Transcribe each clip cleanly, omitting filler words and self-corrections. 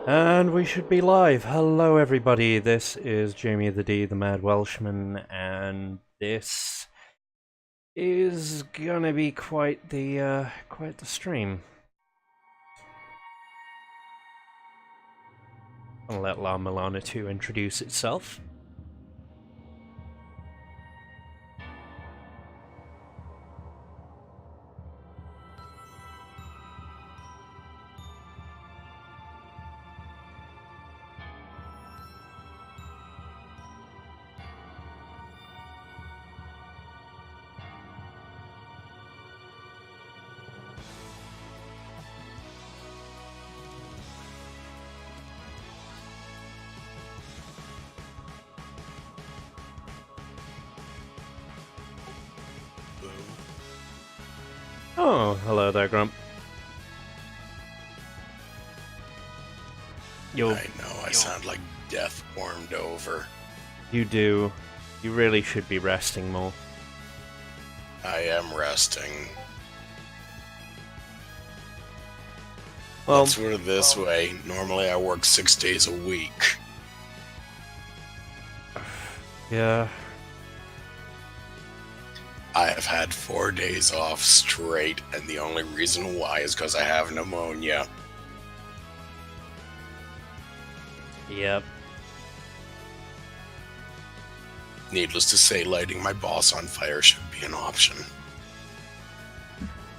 And we should be live. Hello everybody, this is Jamie the D, the Mad Welshman, and this is gonna be quite the stream. I'll let La-Mulana 2 introduce itself. Oh, hello there, Grump. I know, I sound like death warmed over. You do. You really should be resting more. I am resting. Well, let's put it this way. Normally I work 6 days a week. yeah. I have had 4 days off straight, and the only reason why is because I have pneumonia. Yep. Needless to say, lighting my boss on fire should be an option.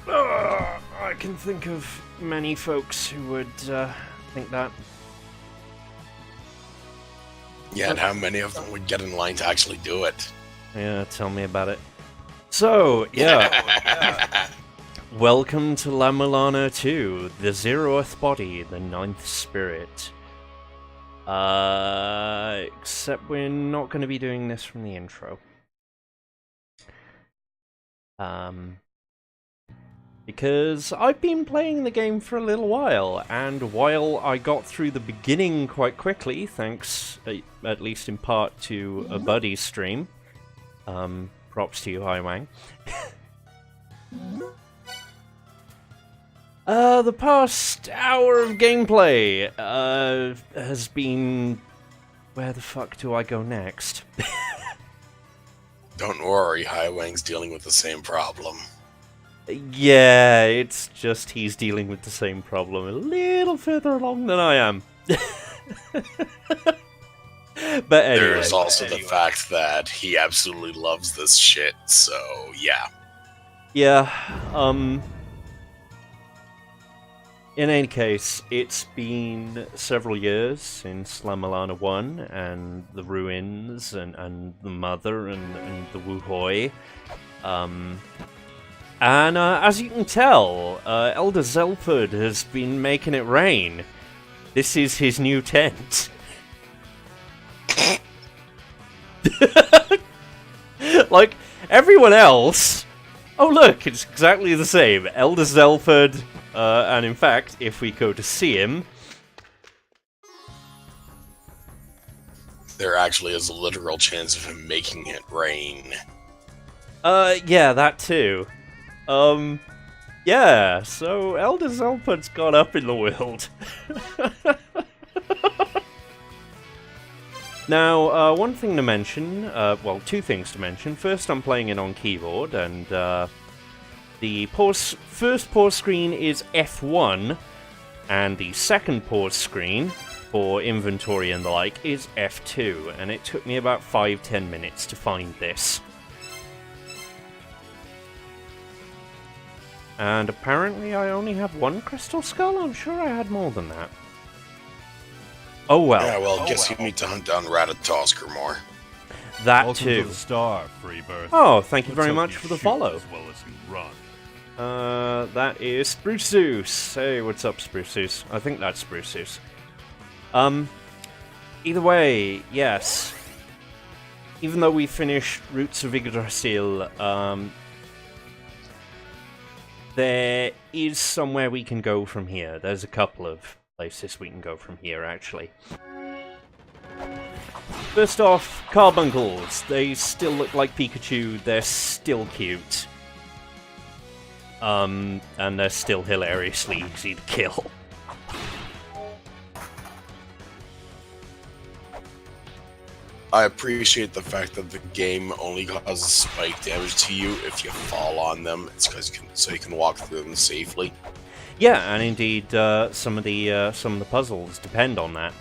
I can think of many folks who would think that. Yeah, and how many of them would get in line to actually do it? Yeah, tell me about it. So, yeah. Welcome to La-Mulana 2, the 0th body, the 9th spirit. Except we're not going to be doing this from the intro. Because I've been playing the game for a little while, and while I got through the beginning quite quickly, thanks, at least in part, to a buddy's stream, props to you, Hi Wang. The past hour of gameplay has been... Where the fuck do I go next? Don't worry, Highwang's dealing with the same problem. Yeah, it's just he's dealing with the same problem a little further along than I am. But anyway. There's also the fact that he absolutely loves this shit, so yeah. Yeah, in any case, it's been several years since La-Mulana 1, and the ruins, and the mother, and the Wuhoi. And as you can tell, Elder Zelford has been making it rain. This is his new tent. Like, everyone else... Oh look, it's exactly the same. Elder Zelford, and in fact, if we go to see him... There actually is a literal chance of him making it rain. Yeah, that too. Yeah, so Elder Zelford's gone up in the world. Now, one thing to mention, well, two things to mention. First, I'm playing it on keyboard, and the first pause screen is F1, and the second pause screen for inventory and the like is F2, and it took me about 5-10 minutes to find this. And apparently I only have one crystal skull? I'm sure I had more than that. Oh well. Yeah, well, guess you need to hunt down Ratatosker more. That Welcome too. To the star, Freebirth. Oh, thank you Let's very hope much you for the shoot follow. As well as you run. That is Spruceus. Hey, what's up, Spruceus? I think that's Spruceus. Either way, yes. Even though we finished Roots of Yggdrasil, there is somewhere we can go from here. There's a couple of places we can go from here, actually. First off, carbuncles. They still look like Pikachu. They're still cute. And they're still hilariously easy to kill. I appreciate the fact that the game only causes spike damage to you if you fall on them. It's because so you can walk through them safely. Yeah, and indeed, some of the puzzles depend on that.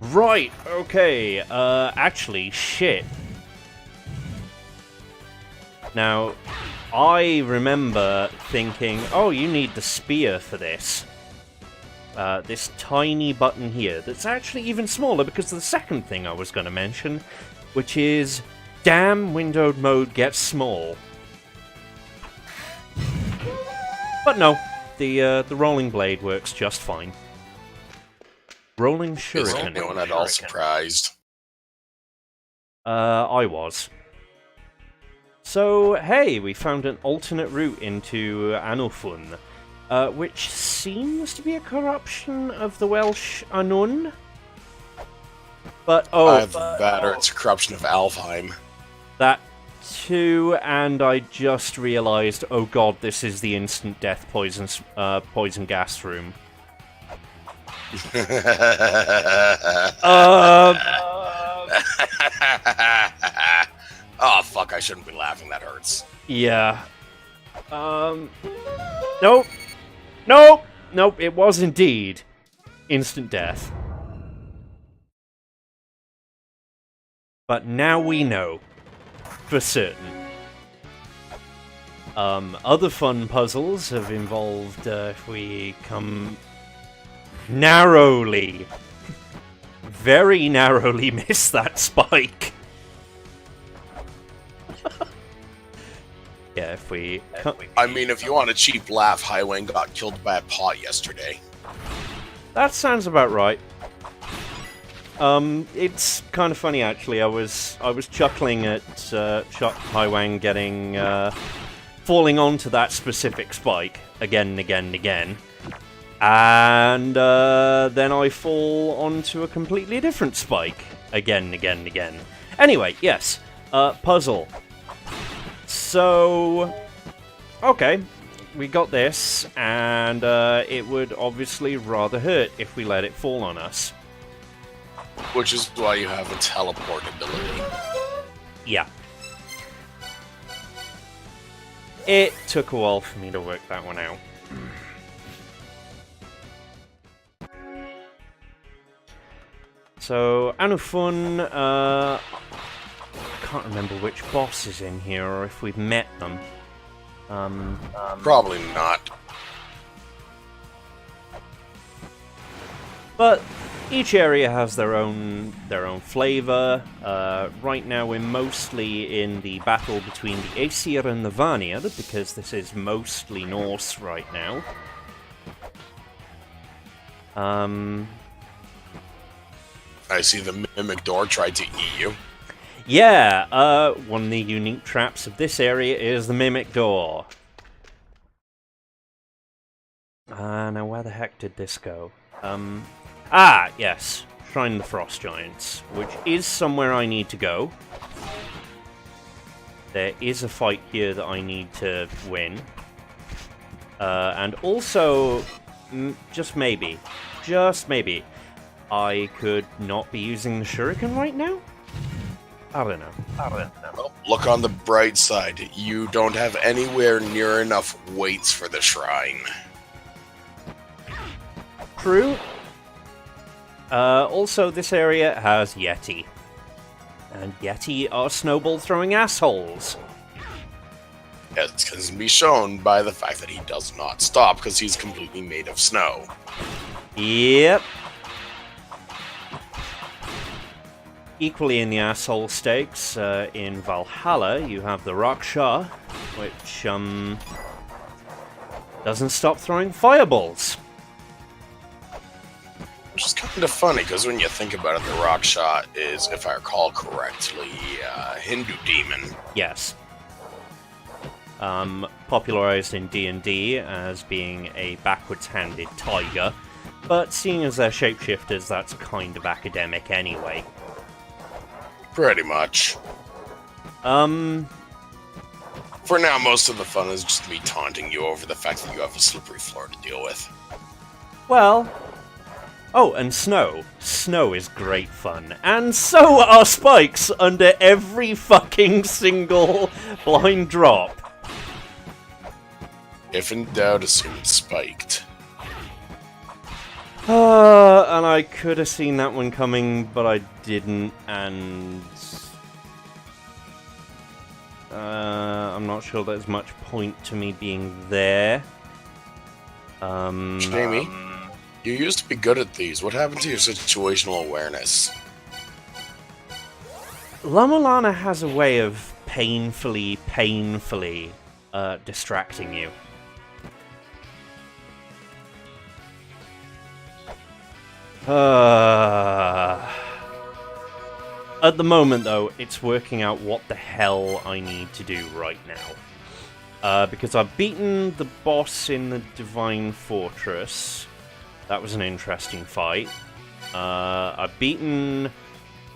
Right. Okay. Actually, shit. Now, I remember thinking, oh, you need the spear for this. This tiny button here that's actually even smaller because of the second thing I was going to mention, which is, damn, windowed mode gets small. But no, the rolling blade works just fine. Rolling shuriken. Is anyone at all surprised? I was. So, hey, we found an alternate route into Anufun. Which seems to be a corruption of the Welsh Anun. But, That or it's a corruption of Alfheim. that too, and I just realised, oh god, this is the instant death poison gas room. Oh, fuck, I shouldn't be laughing, that hurts. Yeah. Nope. Nope! Nope, it was indeed instant death. But now we know. For certain. Other fun puzzles have involved, if we come narrowly, very narrowly miss that spike. Yeah, if we... I mean, if you want a cheap laugh, Highway got killed by a pot yesterday. That sounds about right. It's kind of funny actually. I was chuckling at Haiwang getting falling onto that specific spike again and again and again, and then I fall onto a completely different spike again and again and again. Anyway, yes, puzzle. So, okay, we got this, and it would obviously rather hurt if we let it fall on us. Which is why you have a teleport ability. Yeah. It took a while for me to work that one out. So, Anufun, can't remember which boss is in here, or if we've met them. Probably not. But each area has their own flavor. Right now we're mostly in the battle between the Aesir and the Vanir, because this is mostly Norse right now. I see the Mimic Door tried to eat you. Yeah, one of the unique traps of this area is the Mimic Door. Now where the heck did this go? Yes. Shrine of the Frost Giants, which is somewhere I need to go. There is a fight here that I need to win. And also, just maybe, I could not be using the shuriken right now? I don't know. Well, look on the bright side. You don't have anywhere near enough weights for the shrine. True. Also, this area has Yeti. And Yeti are snowball-throwing assholes. It can be shown by the fact that he does not stop, because he's completely made of snow. Yep. Equally in the asshole stakes, in Valhalla, you have the Raksha, which, doesn't stop throwing fireballs. Which is kind of funny, because when you think about it, the Raksha is, if I recall correctly, a Hindu demon. Yes. Popularized in D&D as being a backwards-handed tiger, but seeing as they're shapeshifters, that's kind of academic anyway. Pretty much. For now, most of the fun is just me taunting you over the fact that you have a slippery floor to deal with. Well, Oh, and snow. Snow is great fun. And so are spikes under every fucking single blind drop. If in doubt, assume it's spiked. And I could have seen that one coming, but I didn't, and... I'm not sure there's much point to me being there. Jamie, you used to be good at these. What happened to your situational awareness? La-Mulana has a way of painfully distracting you. At the moment, though, it's working out what the hell I need to do right now. Because I've beaten the boss in the Divine Fortress. That was an interesting fight. I've beaten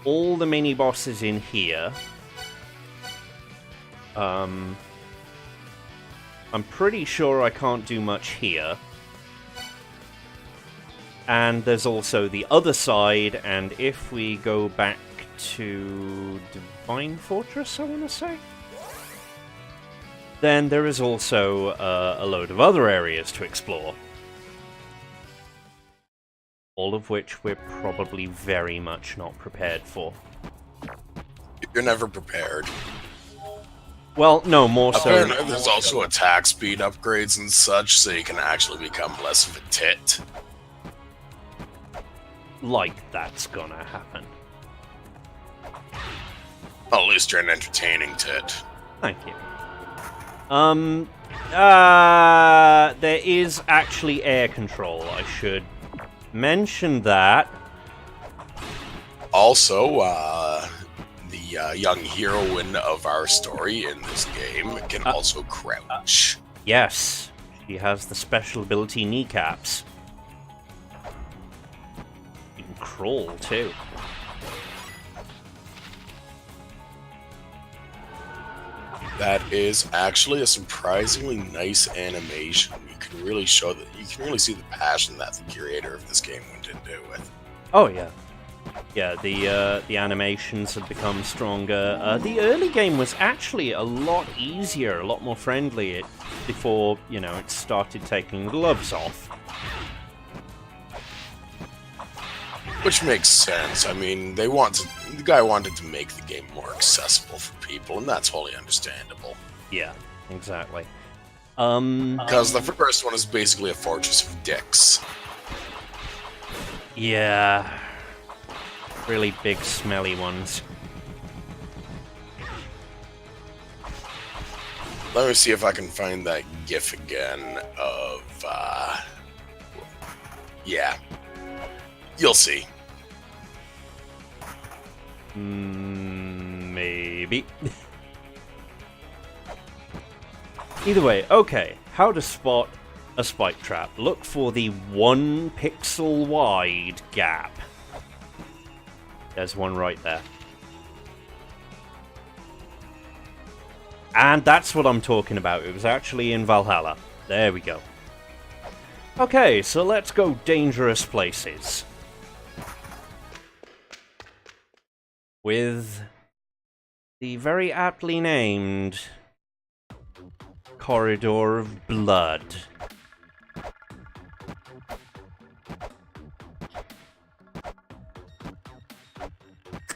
all the mini-bosses in here. I'm pretty sure I can't do much here. And there's also the other side, and if we go back to Divine Fortress, I want to say, then there is also a load of other areas to explore. All of which we're probably very much not prepared for. You're never prepared. Well, no, more so... Apparently there's also attack speed upgrades and such, so you can actually become less of a tit. Like that's gonna happen. Well, at least you're an entertaining tit. Thank you. There is actually air control. I should mention that. Also, the young heroine of our story in this game can also crouch. Yes, she has the special ability kneecaps. You can crawl too. That is actually a surprisingly nice animation. You can really show that. You can really see the passion that the curator of this game went into it. Oh yeah, yeah. The animations have become stronger. The early game was actually a lot easier, a lot more friendly. Before it started taking gloves off. Which makes sense. I mean, the guy wanted to make the game more accessible for people, and that's wholly understandable. Yeah, exactly. Because the first one is basically a fortress of dicks. Yeah. Really big, smelly ones. Let me see if I can find that GIF again of, yeah. You'll see. Maybe. Either way, okay. How to spot a spike trap. Look for the 1 pixel wide gap. There's one right there. And that's what I'm talking about. It was actually in Valhalla. There we go. Okay, so let's go dangerous places. With the very aptly named Corridor of Blood.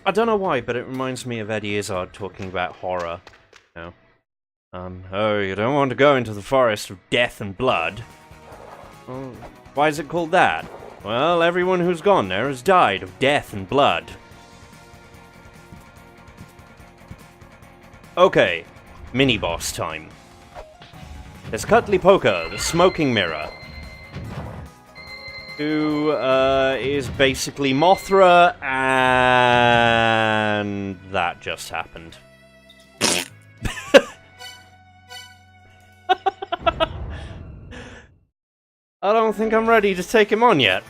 I don't know why, but it reminds me of Eddie Izzard talking about horror. Oh, you don't want to go into the forest of death and blood. Well, why is it called that? Well, everyone who's gone there has died of death and blood. Okay, mini-boss time. There's Cutlipoka, the smoking mirror, who is basically Mothra, and that just happened. I don't think I'm ready to take him on yet.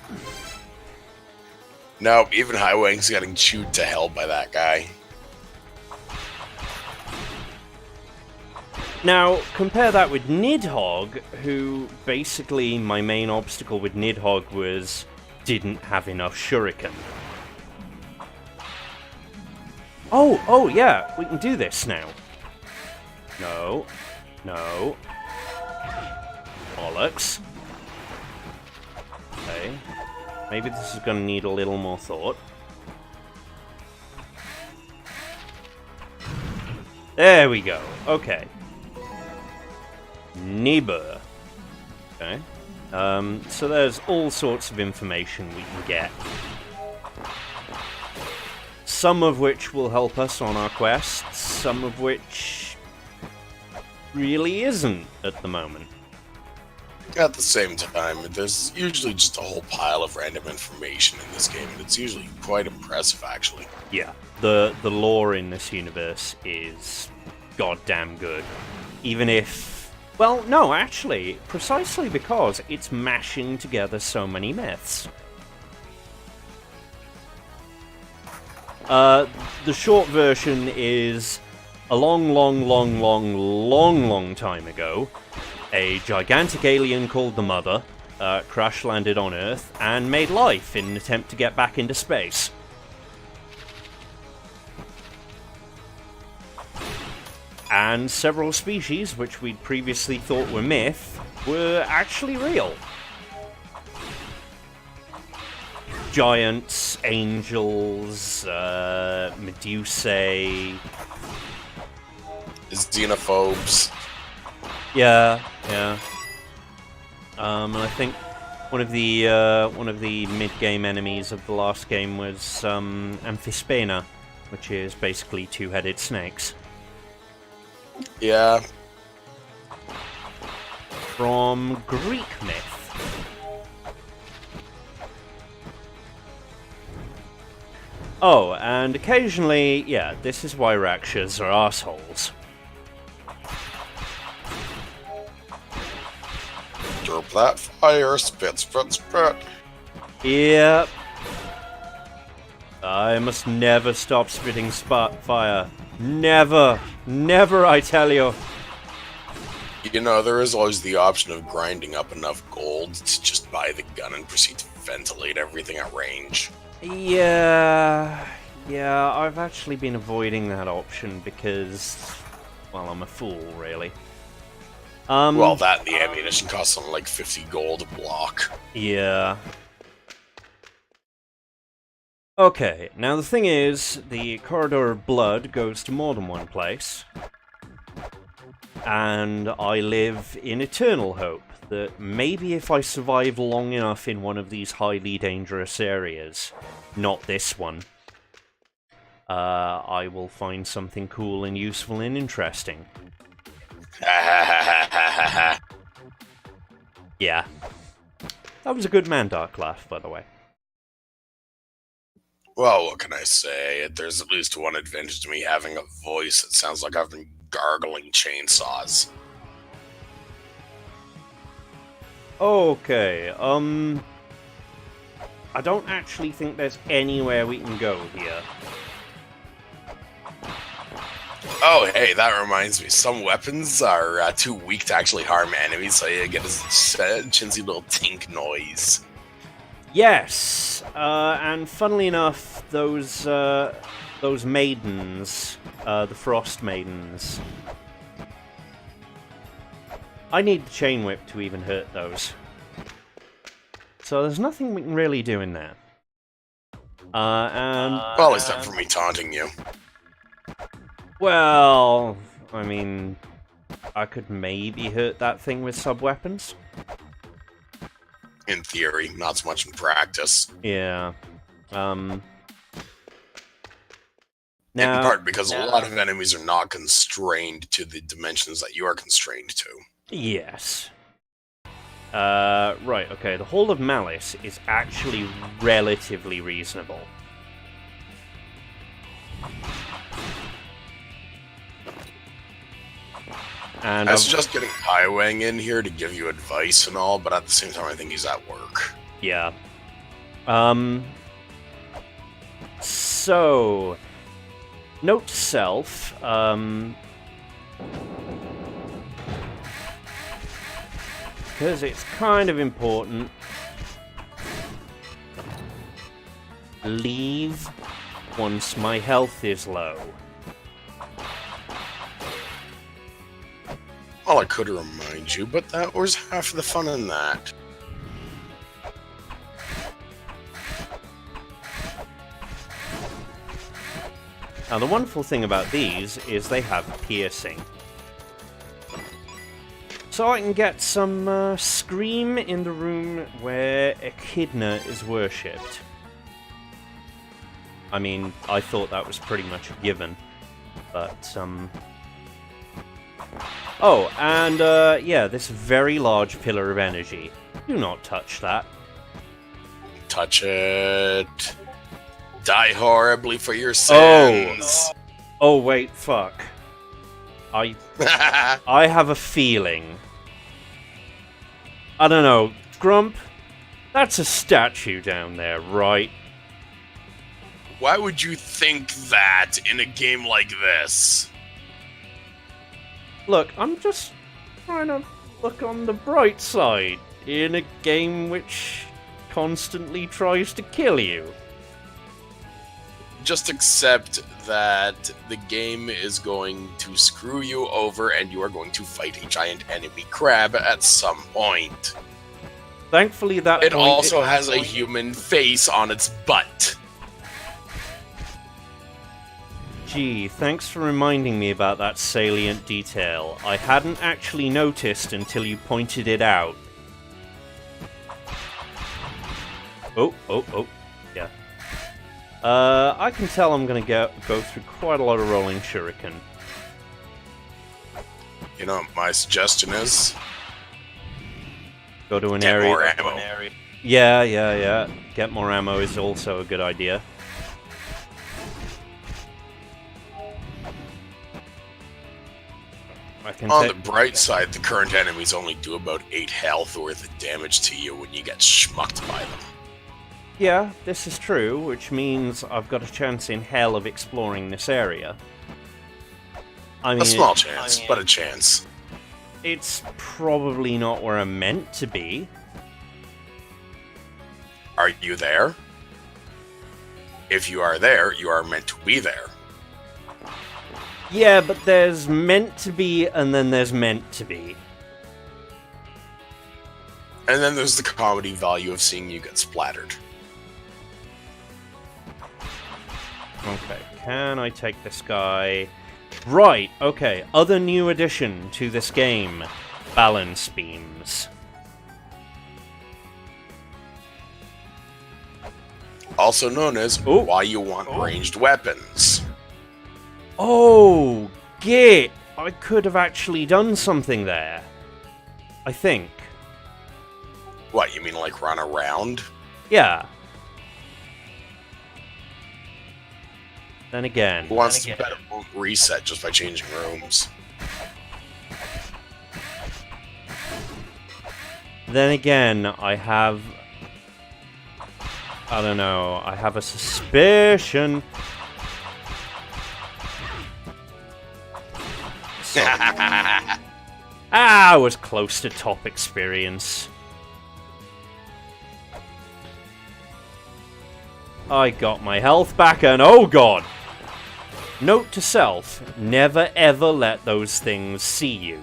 No, even Highwing's getting chewed to hell by that guy. Now, compare that with Nidhogg, who basically my main obstacle with Nidhogg was didn't have enough shuriken. Oh, yeah, we can do this now. No. Bollocks. Okay. Maybe this is gonna need a little more thought. There we go. Okay. Neighbor. Okay. So there's all sorts of information we can get. Some of which will help us on our quests, some of which really isn't at the moment. At the same time, there's usually just a whole pile of random information in this game, and it's usually quite impressive, actually. Yeah, the lore in this universe is goddamn good. Even if... Well, no, actually, precisely because it's mashing together so many myths. The short version is a long time ago, a gigantic alien called the Mother crash-landed on Earth and made life in an attempt to get back into space. And several species, which we'd previously thought were myth, were actually real. Giants, angels, Medusae... Xenophobes. Yeah. And I think one of the mid-game enemies of the last game was Amphispena, which is basically two-headed snakes. Yeah. From Greek myth. Oh, and occasionally, yeah, this is why Rakshas are assholes. Drop that fire, spit. Yep. I must never stop spitting fire. Never, I tell you. You know, there is always the option of grinding up enough gold to just buy the gun and proceed to ventilate everything at range. Yeah, I've actually been avoiding that option because, well, I'm a fool, really. Well, that and the ammunition costs something like 50 gold a block. Yeah. Okay, now the thing is, the Corridor of Blood goes to more than one place. And I live in eternal hope that maybe if I survive long enough in one of these highly dangerous areas, not this one, I will find something cool and useful and interesting. Yeah. That was a good Mandark laugh, by the way. Well, what can I say? There's at least one advantage to me having a voice that sounds like I've been gargling chainsaws. Okay, I don't actually think there's anywhere we can go here. Oh, hey, that reminds me. Some weapons are too weak to actually harm enemies, so you get a chintzy little tink noise. Yes, and funnily enough, those maidens, the Frost Maidens, I need the Chainwhip to even hurt those. So there's nothing we can really do in there. Well, except for me taunting you. Well, I mean, I could maybe hurt that thing with sub-weapons. In theory, not so much in practice. Yeah. Now, in part because a lot of enemies are not constrained to the dimensions that you are constrained to. Yes. Right, okay, the Hall of Malice is actually relatively reasonable. And I suggest getting Highwang in here to give you advice and all, but at the same time I think he's at work. Yeah. So, note to self, because it's kind of important. leave once my health is low. Well, I could remind you, but that was half the fun in that. Now, the wonderful thing about these is they have piercing. So I can get some scream in the room where Echidna is worshipped. I mean, I thought that was pretty much a given. But, oh, and, yeah, this very large pillar of energy. Do not touch that. Touch it. Die horribly for your sins. Oh, wait, fuck. I have a feeling. I don't know. Grump, that's a statue down there, right? Why would you think that in a game like this? Look, I'm just trying to look on the bright side in a game which constantly tries to kill you. Just accept that the game is going to screw you over and you are going to fight a giant enemy crab at some point. Thankfully, that It point also has a human face on its butt. Gee, thanks for reminding me about that salient detail. I hadn't actually noticed until you pointed it out. Oh, yeah. I can tell I'm gonna go through quite a lot of rolling shuriken. You know, my suggestion is Go to an get area. more ammo. Yeah. Get more ammo is also a good idea. I can On the bright side, the current enemies only do about 8 health worth of damage to you when you get schmucked by them. Yeah, this is true, which means I've got a chance in hell of exploring this area. I mean, A small chance, but a chance. It's probably not where I'm meant to be. Are you there? If you are there, you are meant to be there. Yeah, but there's meant to be, and then there's meant to be. And then there's the comedy value of seeing you get splattered. Okay, can I take this guy? Right, okay, other new addition to this game. Balance beams. Also known as why you want ranged weapons. Oh, git! I could have actually done something there. I think. What, you mean like run around? Yeah. Then again. Who wants to bet it won't reset just by changing rooms? Then again, I have... I don't know, I have a suspicion... I was close to top experience. I got my health back and oh god! Note to self, never ever let those things see you.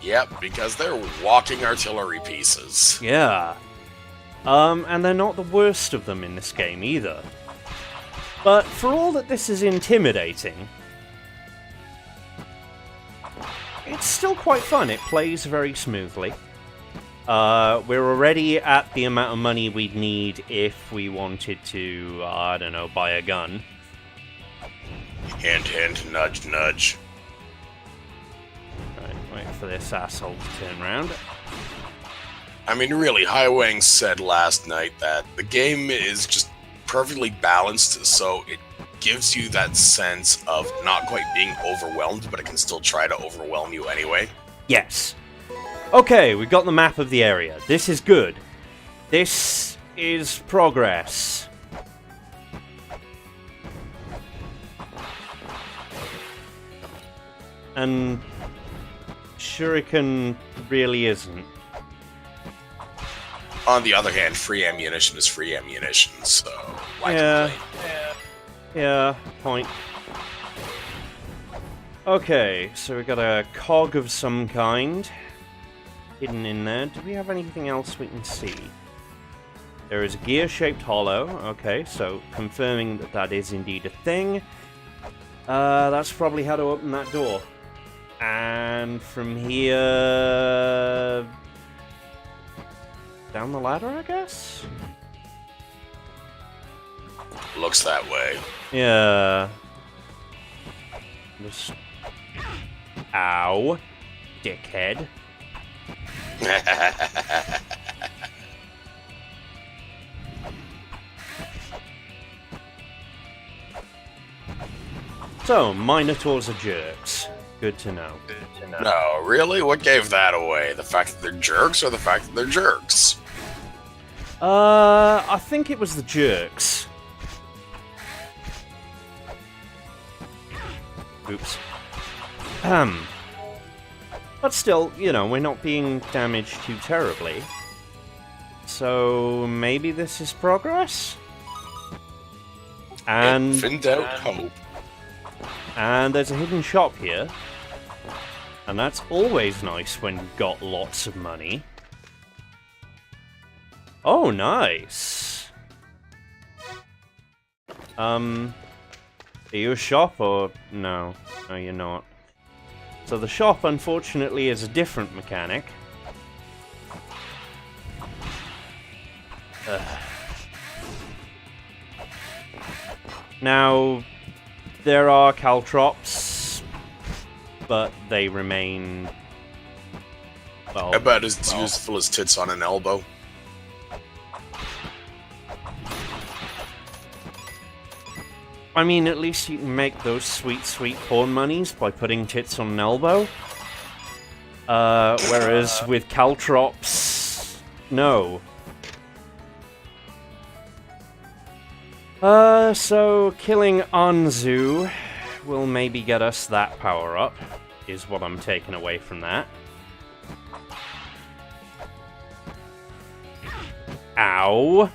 Yep, because they're walking artillery pieces. Yeah. And they're not the worst of them in this game either. But for all that this is intimidating, it's still quite fun. It plays very smoothly. We're already at the amount of money we'd need if we wanted to, I don't know, buy a gun. Hint, hint, nudge, nudge. Right, wait for this asshole to turn around. I mean, really, Highwang said last night that the game is just perfectly balanced, so it gives you that sense of not quite being overwhelmed, but it can still try to overwhelm you anyway. Yes. Okay, we got the map of the area. This is good. This is progress. And Shuriken really isn't. On the other hand, free ammunition is free ammunition, so why Yeah. complain? Yeah, point. Okay, so we got a cog of some kind hidden in there. Do we have anything else we can see? There is a gear-shaped hollow. Okay, so confirming that that is indeed a thing. That's probably how to open that door. And from here... down the ladder, I guess? Looks that way. Yeah. Just... Ow. Dickhead. So, Minotaurs are jerks. Good to know. No, really? What gave that away? The fact that they're jerks or the fact that they're jerks? I think it was the jerks. Oops. But still, you know, we're not being damaged too terribly. So, maybe this is progress? And... If in doubt, hope. And there's a hidden shop here. And that's always nice when you've got lots of money. Oh, nice. Are you a shop or... No. No, you're not. So the shop, unfortunately, is a different mechanic. Now, there are caltrops, but they remain... well... About as useful as tits on an elbow. I mean, at least you can make those sweet, sweet porn monies by putting tits on an elbow. Whereas with caltrops, no. So killing Anzu will maybe get us that power up, is what I'm taking away from that. Ow.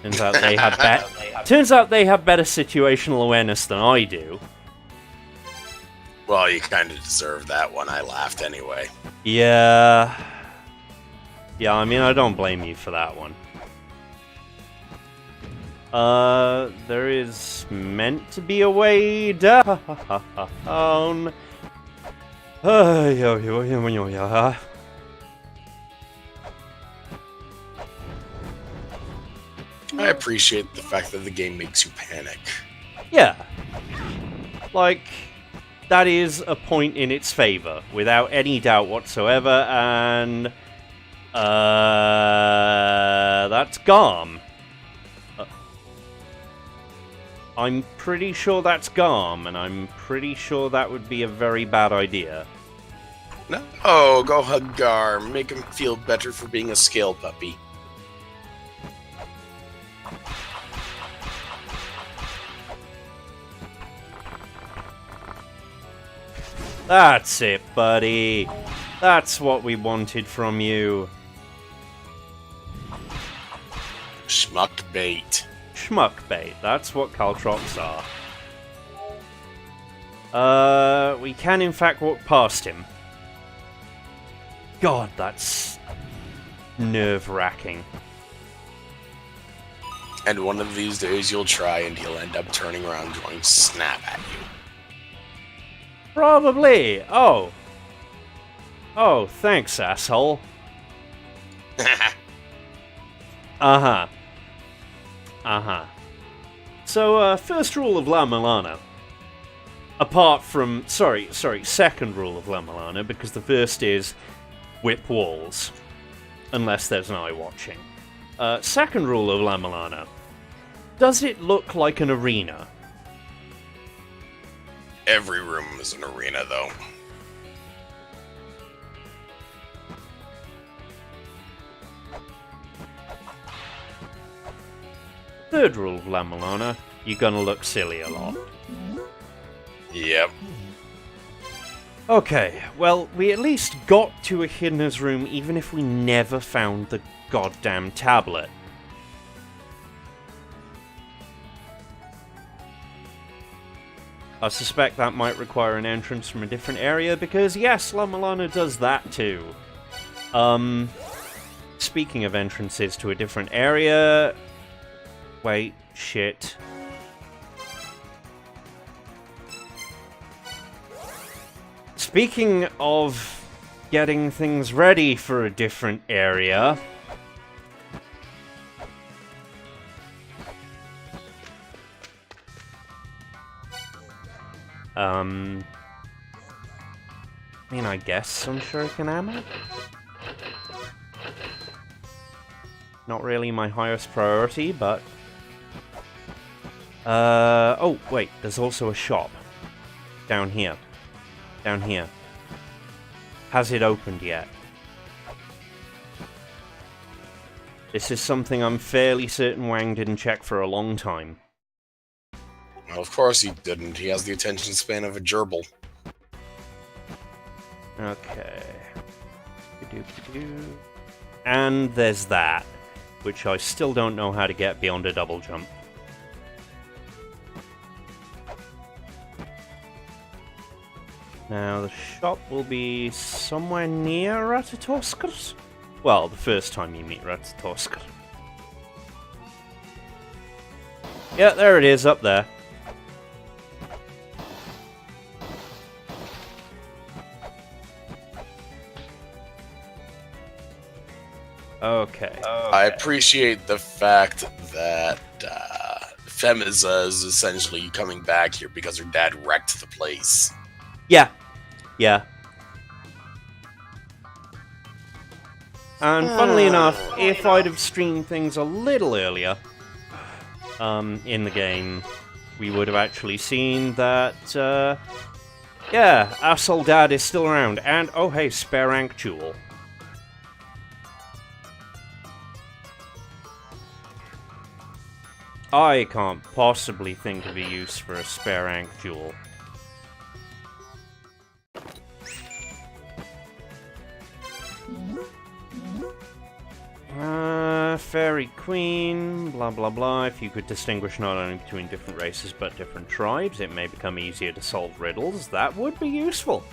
Turns out they have better situational awareness than I do. Well, you kind of deserve that one. I laughed anyway. Yeah. Yeah, I mean, I don't blame you for that one. There is meant to be a way down. I appreciate the fact that the game makes you panic. Yeah. Like, that is a point in its favor, without any doubt whatsoever, and... that's Garm. I'm pretty sure that's Garm, and I'm pretty sure that would be a very bad idea. No, oh, go hug Gar. Make him feel better for being a scale puppy. That's it, buddy. That's what we wanted from you. Schmuck bait. Schmuck bait. That's what caltrops are. We can in fact walk past him. God, that's nerve-wracking. And one of these days you'll try and he'll end up turning around going snap at you. Probably. Oh. Oh, thanks, asshole. Uh-huh. Uh-huh. So, first rule of La-Mulana. Apart from... Sorry, second rule of La-Mulana, because the first is whip walls. Unless there's an eye watching. Second rule of La-Mulana. Does it look like an arena? Every room is an arena, though. Third rule of La-Mulana, you're gonna look silly a lot. Yep. Okay, well, we at least got to Echidna's room even if we never found the goddamn tablet. I suspect that might require an entrance from a different area, because yes, La-Mulana does that too. Speaking of entrances to a different area... Wait, shit. Speaking of getting things ready for a different area... I mean, I guess some shuriken ammo? Not really my highest priority, but... oh, wait, there's also a shop. Down here. Down here. Has it opened yet? This is something I'm fairly certain Wang didn't check for a long time. Well, of course he didn't. He has the attention span of a gerbil. Okay. And there's that, which I still don't know how to get beyond a double jump. Now, the shop will be somewhere near Ratatoskr? Well, the first time you meet Ratatoskr. Yeah, there it is, up there. Okay. I appreciate the fact that Femiza is essentially coming back here because her dad wrecked the place. Yeah. Yeah. And funnily enough, if I'd have streamed things a little earlier in the game, we would have actually seen that, yeah, asshole dad is still around. And, oh hey, spare rank jewel. I can't possibly think of a use for a spare rank jewel. Fairy Queen, blah blah blah. If you could distinguish not only between different races but different tribes, it may become easier to solve riddles. That would be useful.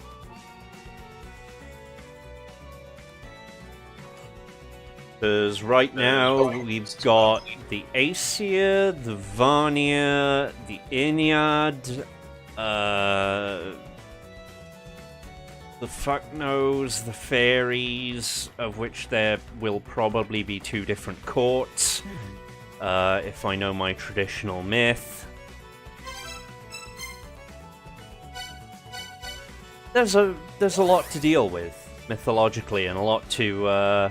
Because right now we've got the Aesir, the Varnia, the Inyad, the fuck knows, the fairies, of which there will probably be 2 different courts, if I know my traditional myth. There's a lot to deal with, mythologically, and a lot to,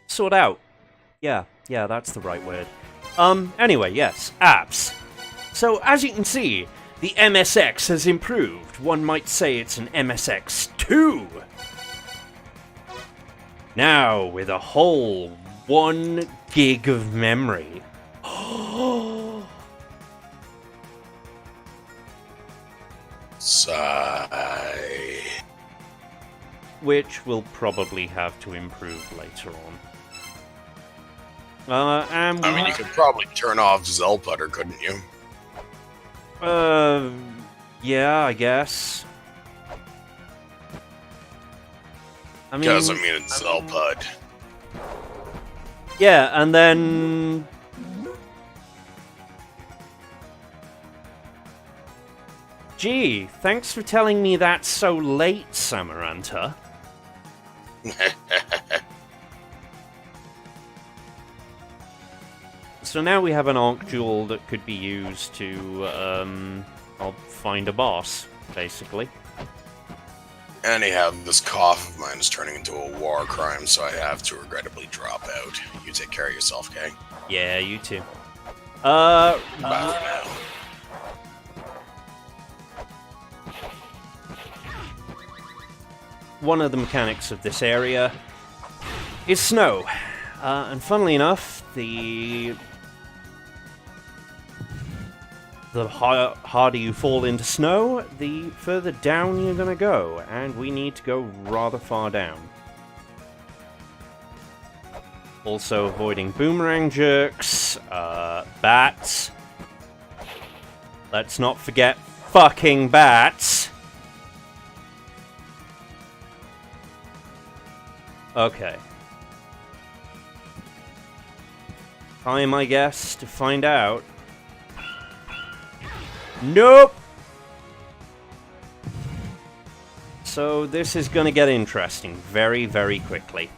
sort out. Yeah, that's the right word. Anyway, yes, apps. So, as you can see, the MSX has improved. One might say it's an MSX2. Now, with a whole 1 gig of memory. Sigh. Which we'll probably have to improve later on. And I mean, you could probably turn off Zelputter, couldn't you? Yeah, I guess. I mean, Because, I mean, it's Zelpud. Yeah, and then... Gee, thanks for telling me that so late, Samaranta. So now we have an Ankh Jewel that could be used to, I'll find a boss, basically. Anyhow, this cough of mine is turning into a war crime, so I have to regrettably drop out. You take care of yourself, okay? Yeah, you too. Bye for now. One of the mechanics of this area is snow. And funnily enough, the the harder you fall into snow, the further down you're gonna go, and we need to go rather far down. Also avoiding boomerang jerks, bats. Let's not forget fucking bats. Okay. Time, I guess, to find out. Nope! So this is gonna get interesting very, very quickly.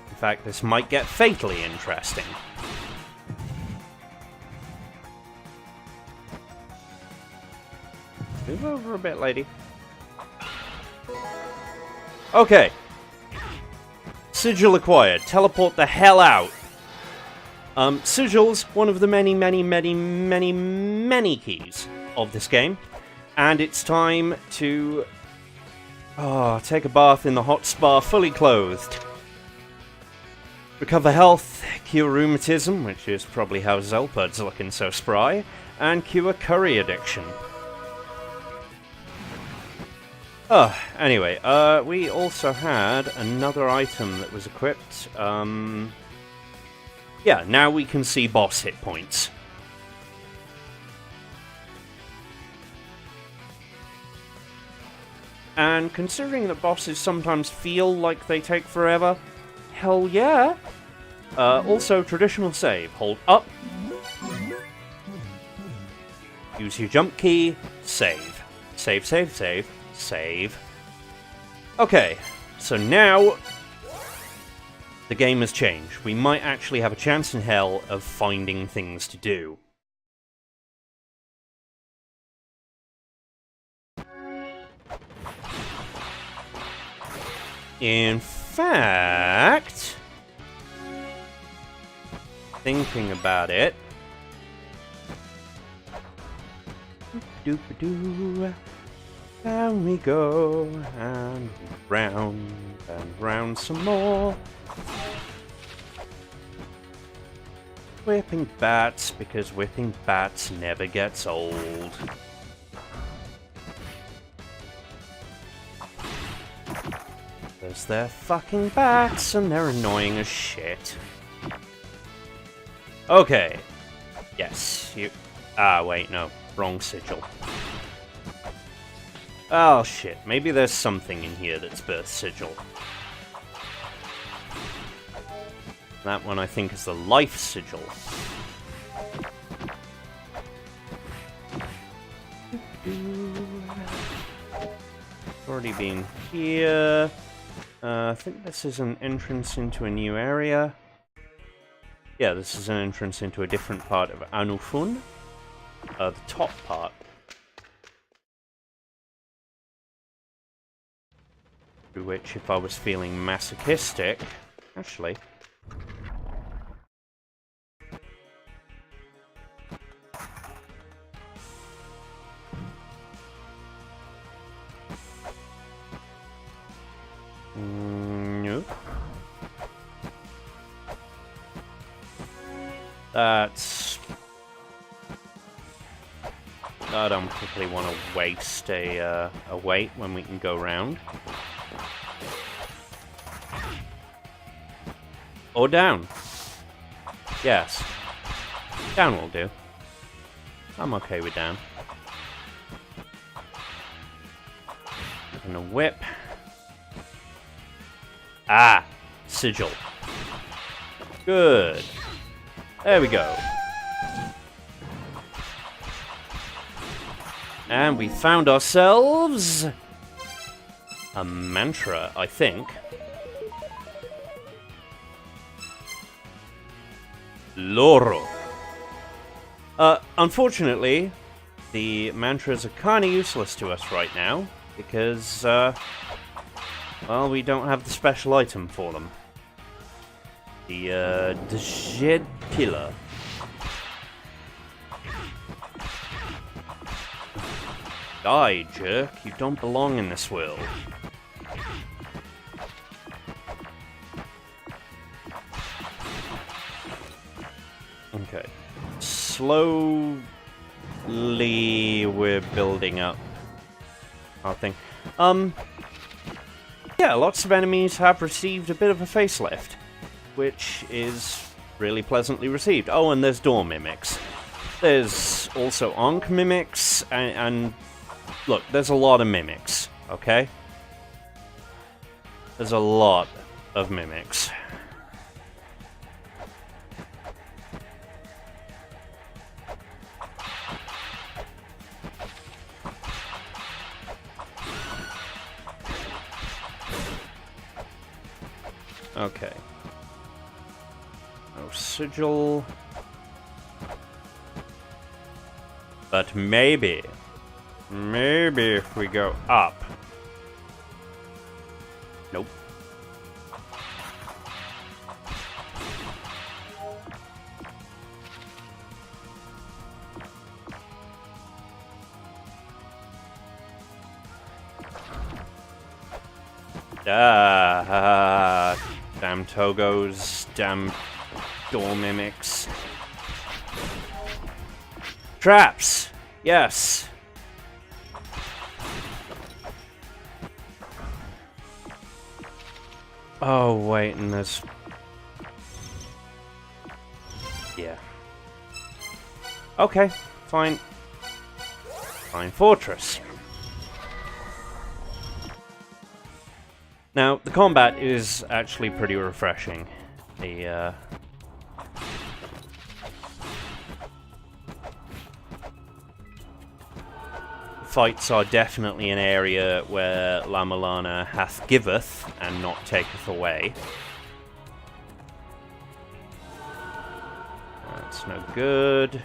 In fact, this might get fatally interesting. Move over a bit, lady. Okay. Sigil acquired. Teleport the hell out. Sigil's one of the many, many, many, many, many keys of this game. And it's time to take a bath in the hot spa fully clothed. Recover health, cure rheumatism, which is probably how Zelpud's looking so spry, and cure curry addiction. Anyway, we also had another item that was equipped. Yeah, now we can see boss hit points. And considering that bosses sometimes feel like they take forever, hell yeah! Also, traditional save. Hold up. Use your jump key. Save. Save, save, save. Save. Okay, so now the game has changed. We might actually have a chance in hell of finding things to do. In fact, thinking about it, doop-a-doo, down we go, and round some more. Whipping bats, because whipping bats never gets old. Because they're fucking bats, and they're annoying as shit. Okay. Yes, you... Ah, wait, no. Wrong sigil. Oh, shit. Maybe there's something in here that's Birth Sigil. That one, I think, is the Life Sigil. Already been here. I think this is an entrance into a new area. Yeah, this is an entrance into a different part of Anufun. The top part. Through which, if I was feeling masochistic... Actually... Nope. That's... I don't particularly want to waste a weight when we can go round. Or down. Yes. Down will do. I'm okay with down. And a whip. Ah! Sigil. Good. There we go. And we found ourselves a mantra, I think. Loro. Unfortunately, the mantras are kind of useless to us right now, because, well, we don't have the special item for them. The Jed Pillar. Die, jerk. You don't belong in this world. slowly we're building up our thing. Yeah, lots of enemies have received a bit of a facelift, which is really pleasantly received. Oh, and there's door mimics. There's also Ankh mimics, and look, there's a lot of mimics, okay? There's a lot of mimics. Okay. No sigil. But maybe if we go up. Nope. Damn Togos, damn door mimics. Traps! Yes! Oh, wait, and there's... Yeah. Okay, fine. Fine fortress. Now, the combat is actually pretty refreshing. The, fights are definitely an area where La-Mulana hath giveth and not taketh away. That's no good.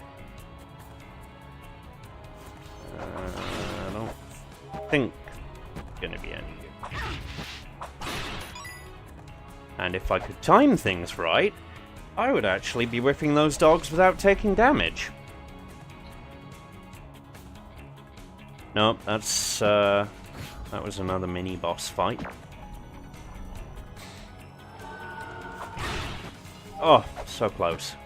I don't think it's gonna be any good. And if I could time things right, I would actually be whipping those dogs without taking damage. Nope, that's, that was another mini-boss fight. Oh, so close.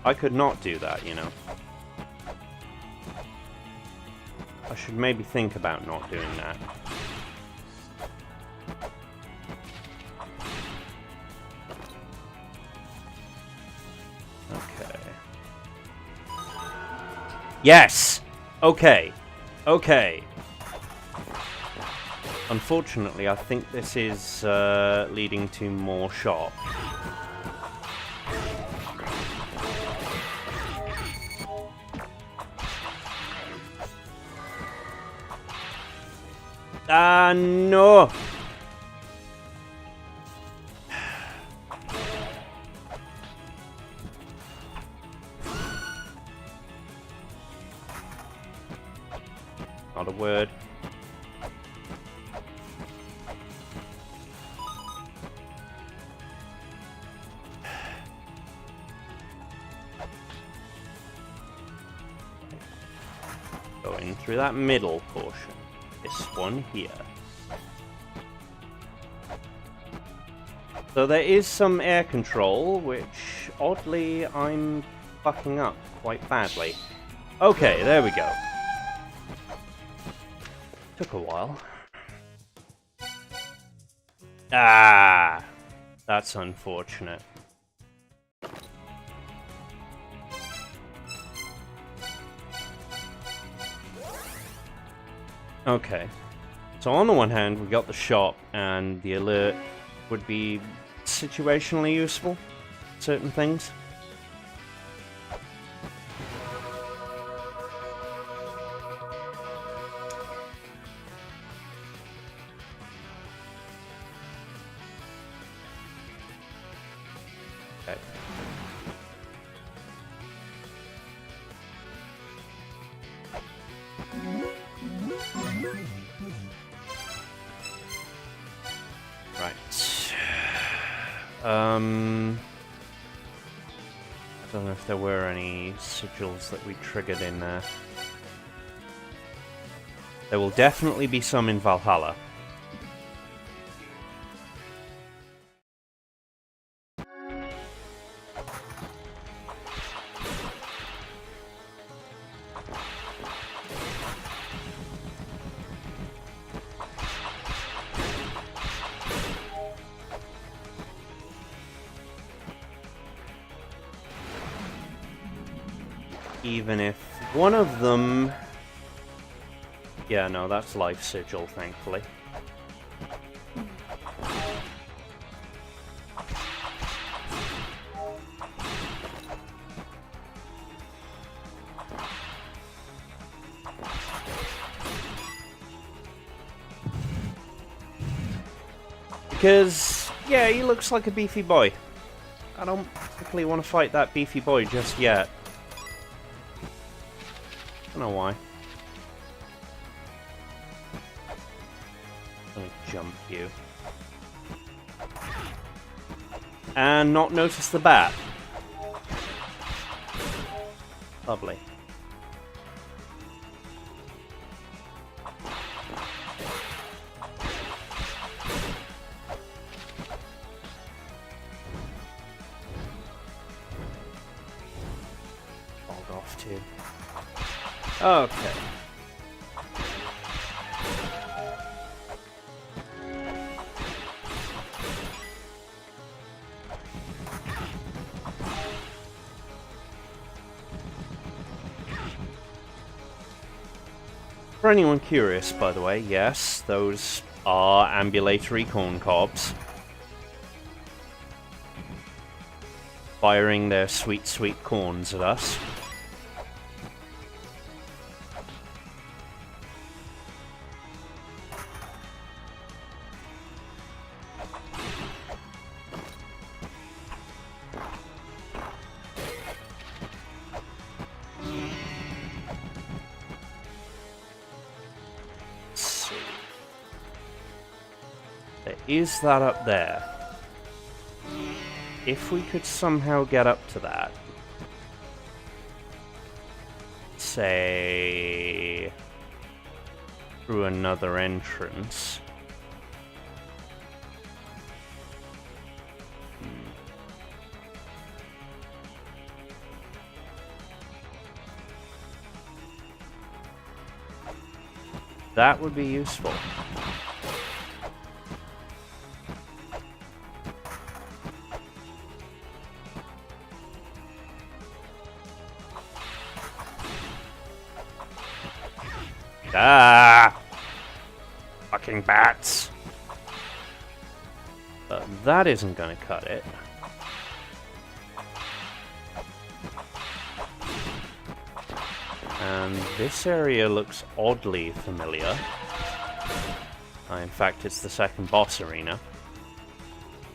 I could not do that, you know. I should maybe think about not doing that. Okay. Yes! Okay. Okay. Unfortunately, I think this is leading to more shop. Ah, no! Not a word. Going through that middle portion. This one here. So there is some air control, which, oddly, I'm fucking up quite badly. Okay, there we go. Took a while. Ah! That's unfortunate. Okay. So on the one hand, we got the shop, and the alert would be situationally useful. Certain things. Okay. Right. I don't know if there were any sigils that we triggered in there. There will definitely be some in Valhalla. Even if one of them... Yeah, no, that's Life Sigil, thankfully. Because, yeah, he looks like a beefy boy. I don't particularly want to fight that beefy boy just yet. I don't know why. Let me jump you. And not notice the bat. Lovely. Hold off too. Okay. For anyone curious, by the way, yes, those are ambulatory corn cobs. Firing their sweet, sweet corns at us. Is that up there? If we could somehow get up to that, say through another entrance. That would be useful. Ah! Fucking bats. But that isn't gonna cut it. And this area looks oddly familiar. In fact, it's the second boss arena.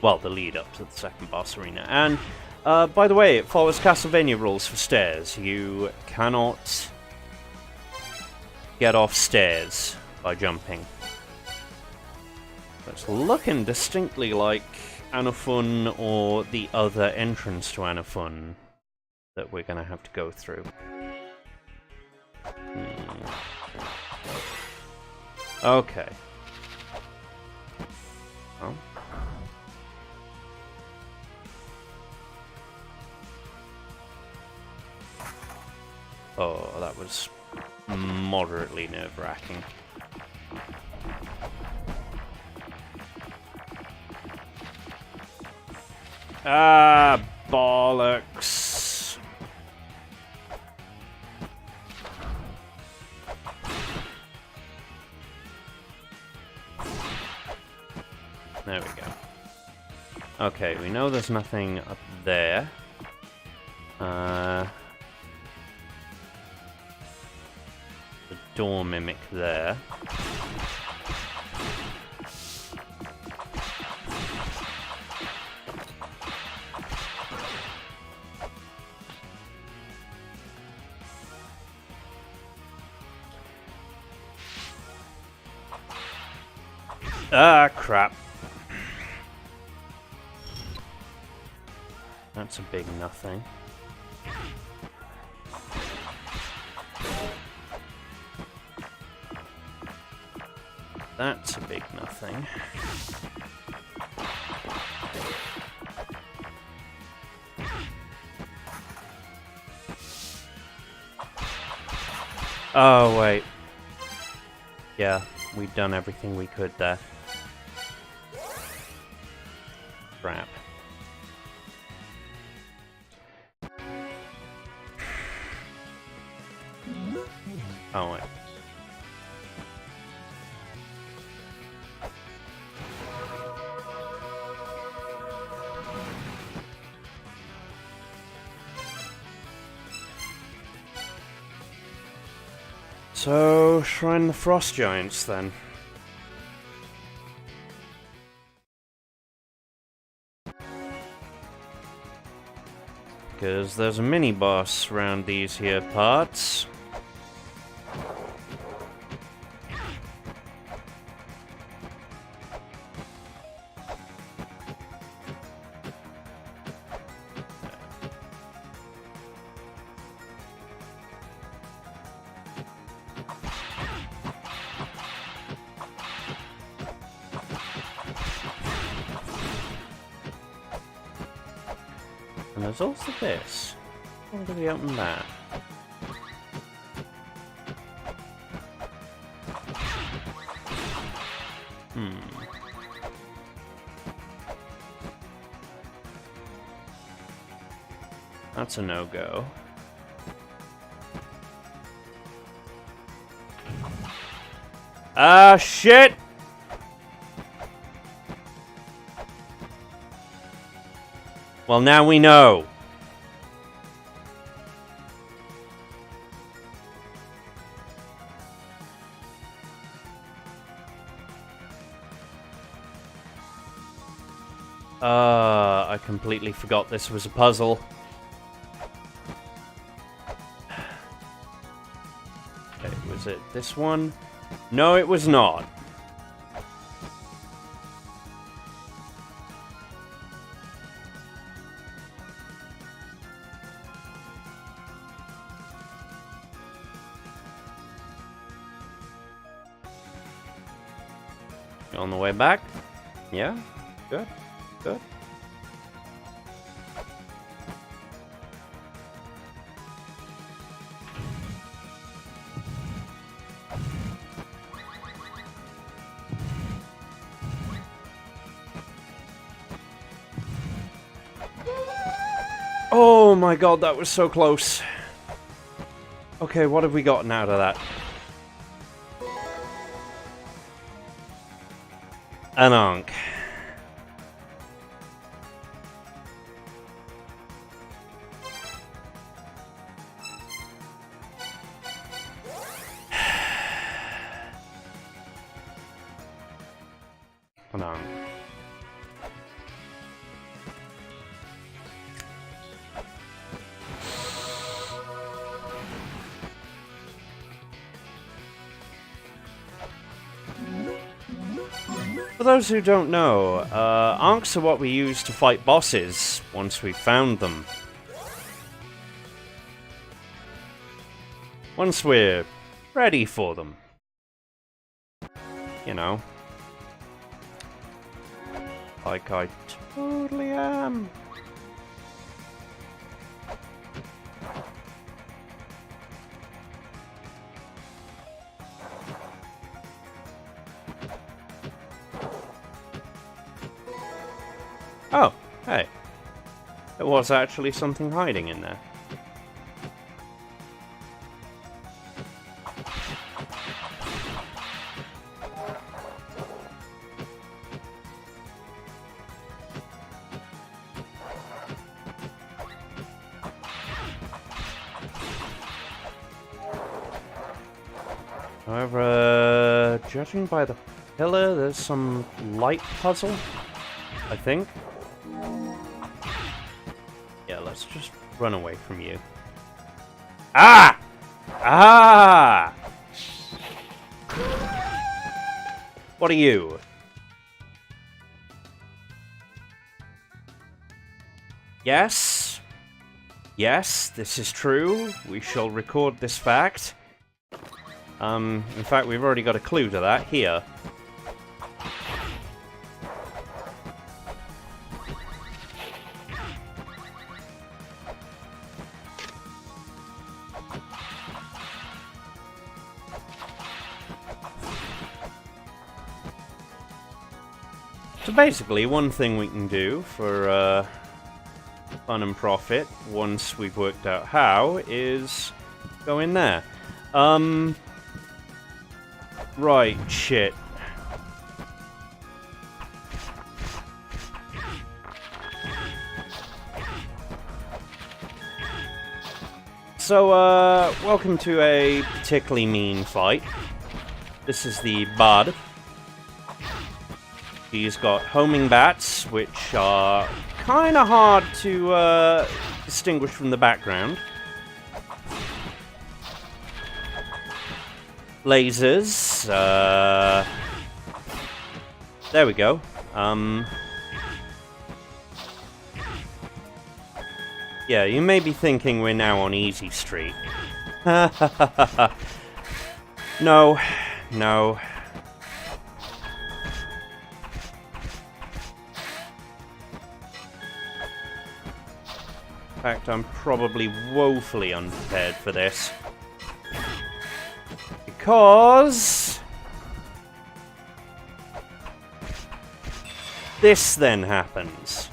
Well, the lead up to the second boss arena. And, by the way, it follows Castlevania rules for stairs. You cannot get off stairs by jumping. It's looking distinctly like Anafun or the other entrance to Anafun that we're going to have to go through. Okay. Oh. Oh, that was moderately nerve-wracking. Ah, bollocks. There we go. Okay, we know there's nothing up there. The door mimic there. Ah, crap. That's a big nothing. That's a big nothing. Oh, wait. Yeah, we've done everything we could there. Crap. Oh, wait. So, Shrine of the Frost Giants, then. Because there's a mini-boss around these here parts. And there's also this. How do we open that? That's a no-go. Ah, shit! Well, now we know. I completely forgot this was a puzzle. Okay, was it this one? No, it was not. On the way back? Yeah? Good. Good. Oh my god, that was so close. Okay, what have we gotten out of that? An Ankh. An Ankh. For those who don't know, Ankhs are what we use to fight bosses once we've found them. Once we're ready for them. You know. Like I totally am. Oh, hey. There was actually something hiding in there. However, judging by the pillar, there's some light puzzle, I think. Yeah, let's just run away from you. Ah! Ah! What are you? Yes? Yes, this is true. We shall record this fact. In fact, we've already got a clue to that here. So basically, one thing we can do for fun and profit, once we've worked out how, is go in there. Right, shit. So, welcome to a particularly mean fight. This is the Bud. He's got homing bats, which are kind of hard to distinguish from the background. Lasers. There we go. Yeah, you may be thinking we're now on Easy Street. No. No. In fact, I'm probably woefully unprepared for this. Because this then happens.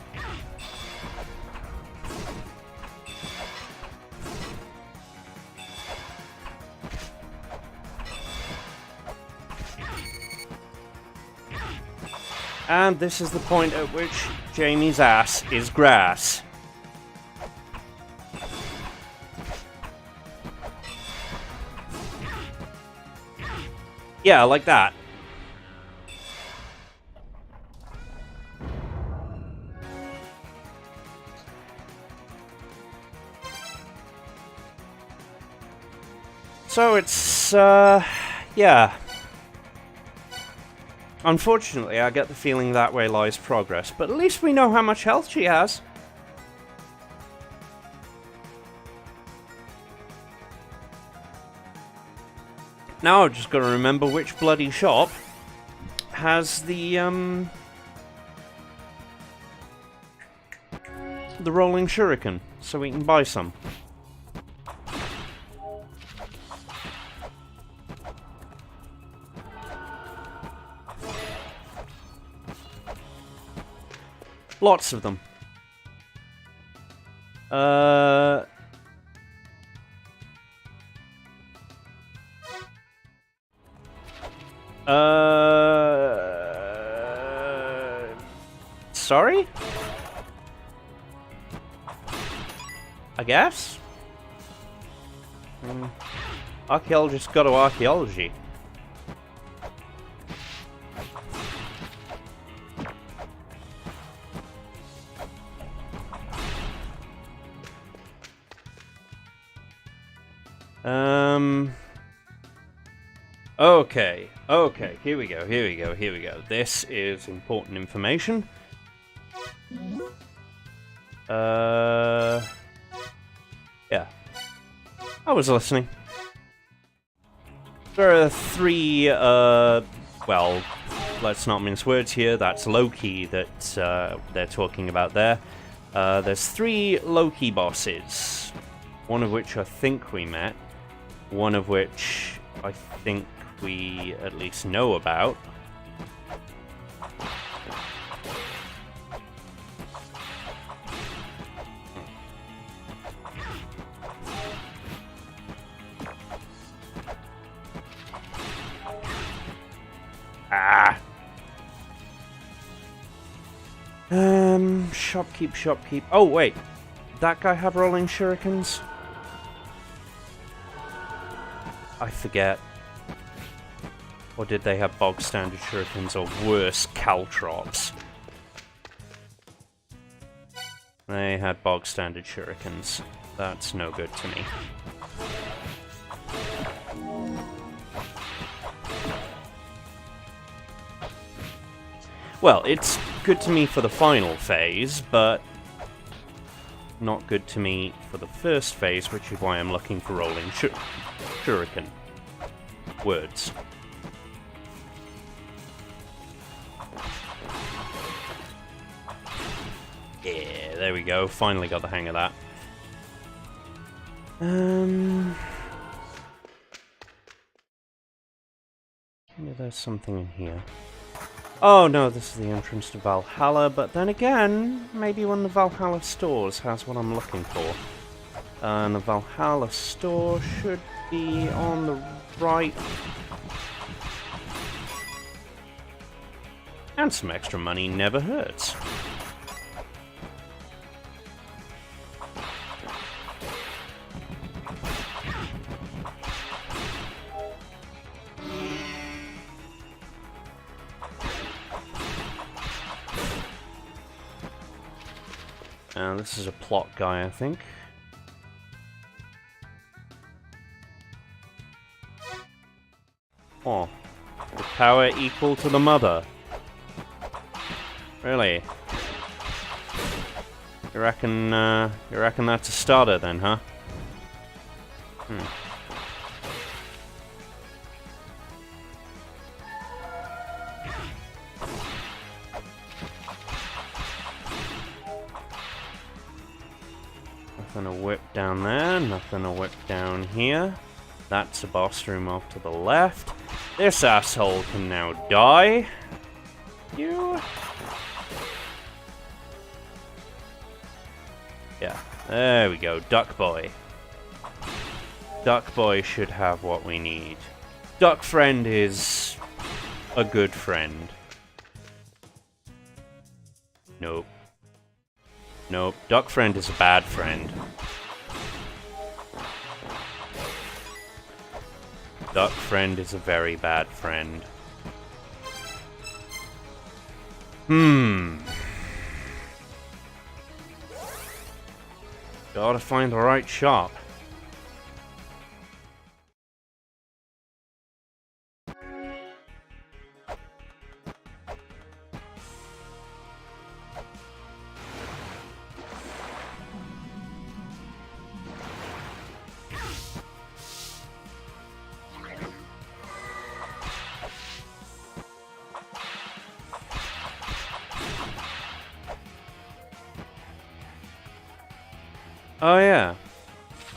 And this is the point at which Jamie's ass is grass. Yeah, like that. So it's, yeah. Unfortunately, I get the feeling that way lies progress, but at least we know how much health she has. Now I've just got to remember which bloody shop has the rolling shuriken, so we can buy some. Lots of them. Sorry? I guess? Archaeologists go to archaeology. Okay, here we go. This is important information. Yeah. I was listening. There are three, well, let's not mince words here, that's Loki that they're talking about there. There's three Loki bosses, one of which I think we met, one of which I think we at least know about. Shopkeep. Oh, wait. Did that guy have rolling shurikens? I forget. Or did they have bog standard shurikens or worse, caltrops? They had bog standard shurikens. That's no good to me. Well, it's good to me for the final phase, but not good to me for the first phase, which is why I'm looking for rolling shuriken. Words. Yeah, there we go. Finally got the hang of that. Maybe there's something in here. Oh no, this is the entrance to Valhalla, but then again, maybe one of the Valhalla stores has what I'm looking for. And the Valhalla store should be on the right. And some extra money never hurts. This is a plot guy, I think. Oh, the power equal to the mother. Really? You reckon that's a starter then, huh? Nothing to whip down there, nothing to whip down here. That's a boss room off to the left. This asshole can now die. You... Yeah, there we go, Duck Boy. Duck Boy should have what we need. Duck Friend is a good friend. Nope. Nope, Duck Friend is a bad friend. Duck Friend is a very bad friend. Gotta find the right shop. Oh yeah,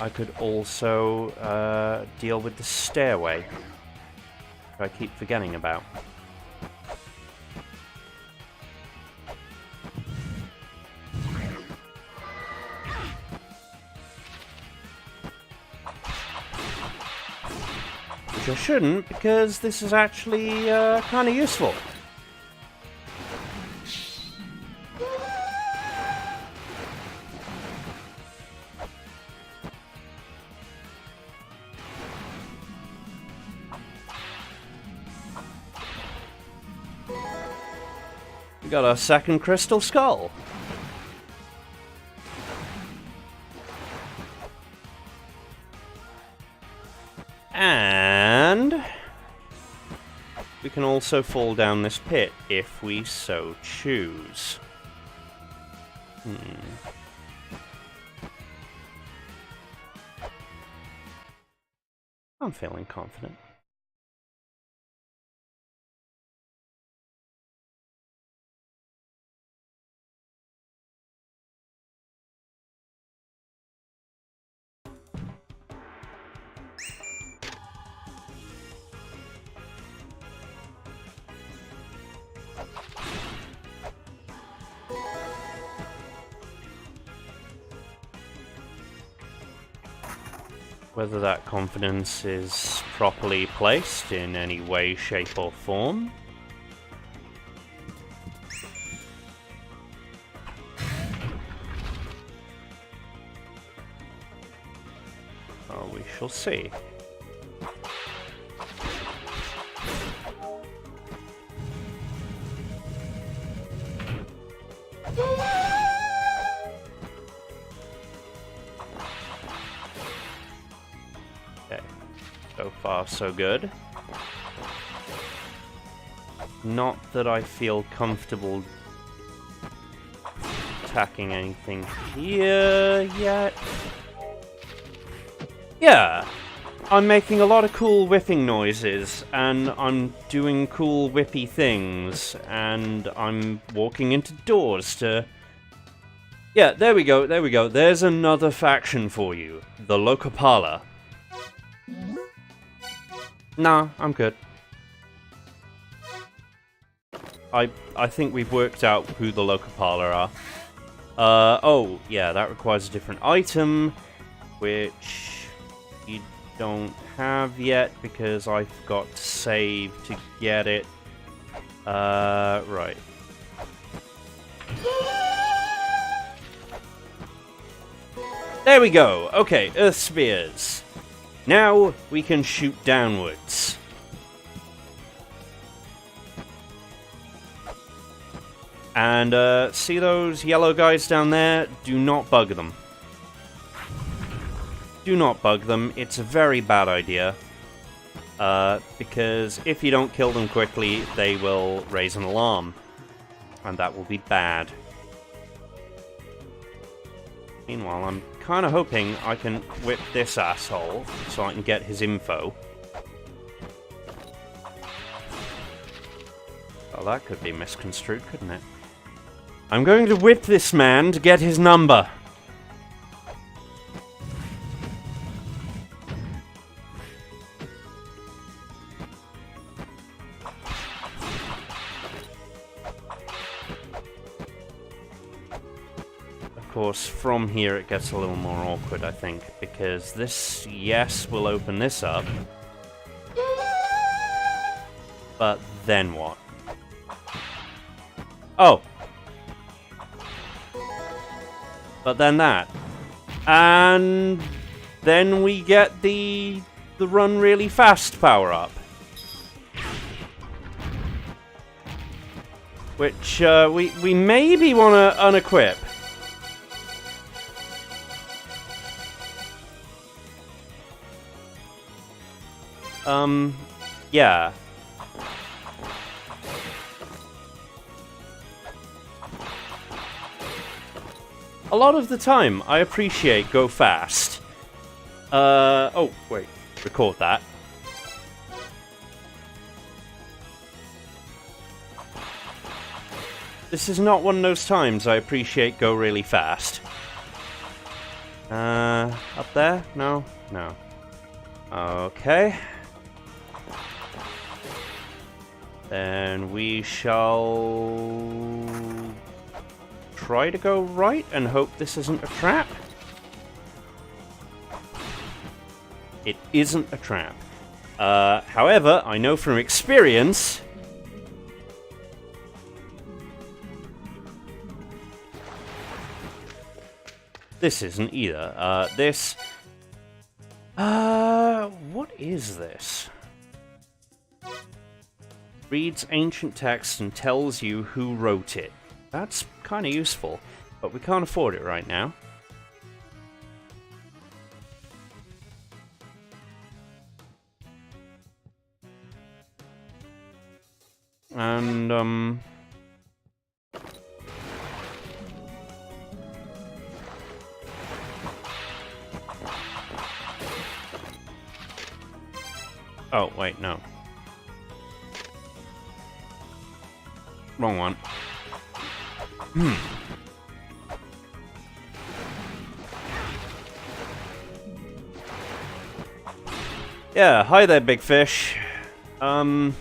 I could also deal with the stairway, which I keep forgetting about. Which I shouldn't, because this is actually kind of useful. We got our second crystal skull. And we can also fall down this pit if we so choose. I'm feeling confident. Whether that confidence is properly placed in any way, shape, or form. Oh, we shall see. So far, so good. Not that I feel comfortable attacking anything here yet. Yeah, I'm making a lot of cool whipping noises, and I'm doing cool whippy things, and I'm walking into doors to... Yeah, there we go, there we go. There's another faction for you. The Lokapala. Nah, I'm good. I think we've worked out who the Locopala are. Oh, yeah, that requires a different item, which you don't have yet because I forgot to save to get it. Right. There we go. Okay, Earth Spears. Now we can shoot downwards. And, see those yellow guys down there? Do not bug them. Do not bug them. It's a very bad idea. Because if you don't kill them quickly, they will raise an alarm. And that will be bad. Meanwhile, I'm kind of hoping I can whip this asshole so I can get his info. Well, that could be misconstrued, couldn't it? I'm going to whip this man to get his number. Of course, from here it gets a little more awkward, I think, because this, yes, will open this up. But then what? Oh! But then that. And then we get the run really fast power-up. Which, we maybe want to unequip. Yeah. A lot of the time, I appreciate go fast. Oh, wait. Record that. This is not one of those times I appreciate go really fast. Up there? No? No. Okay. Then we shall try to go right and hope this isn't a trap. It isn't a trap. However, I know from experience this isn't either. What is this? Reads ancient text and tells you who wrote it. That's kind of useful, but we can't afford it right now. And, oh, wait, no. Wrong one. Yeah, hi there, big fish. I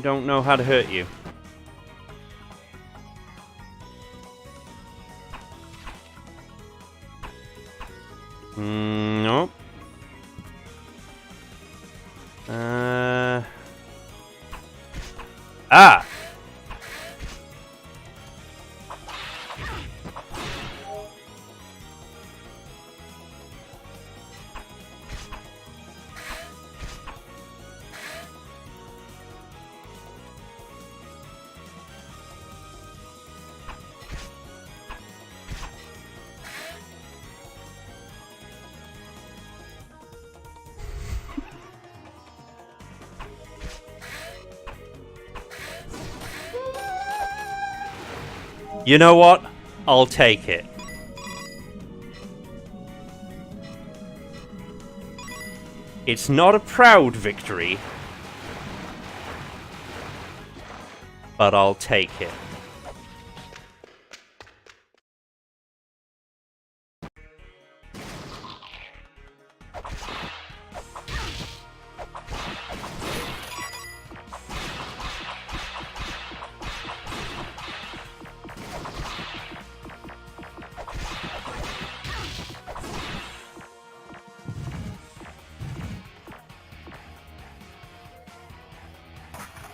don't know how to hurt you. Nope. Ah! You know what? I'll take it. It's not a proud victory, but I'll take it.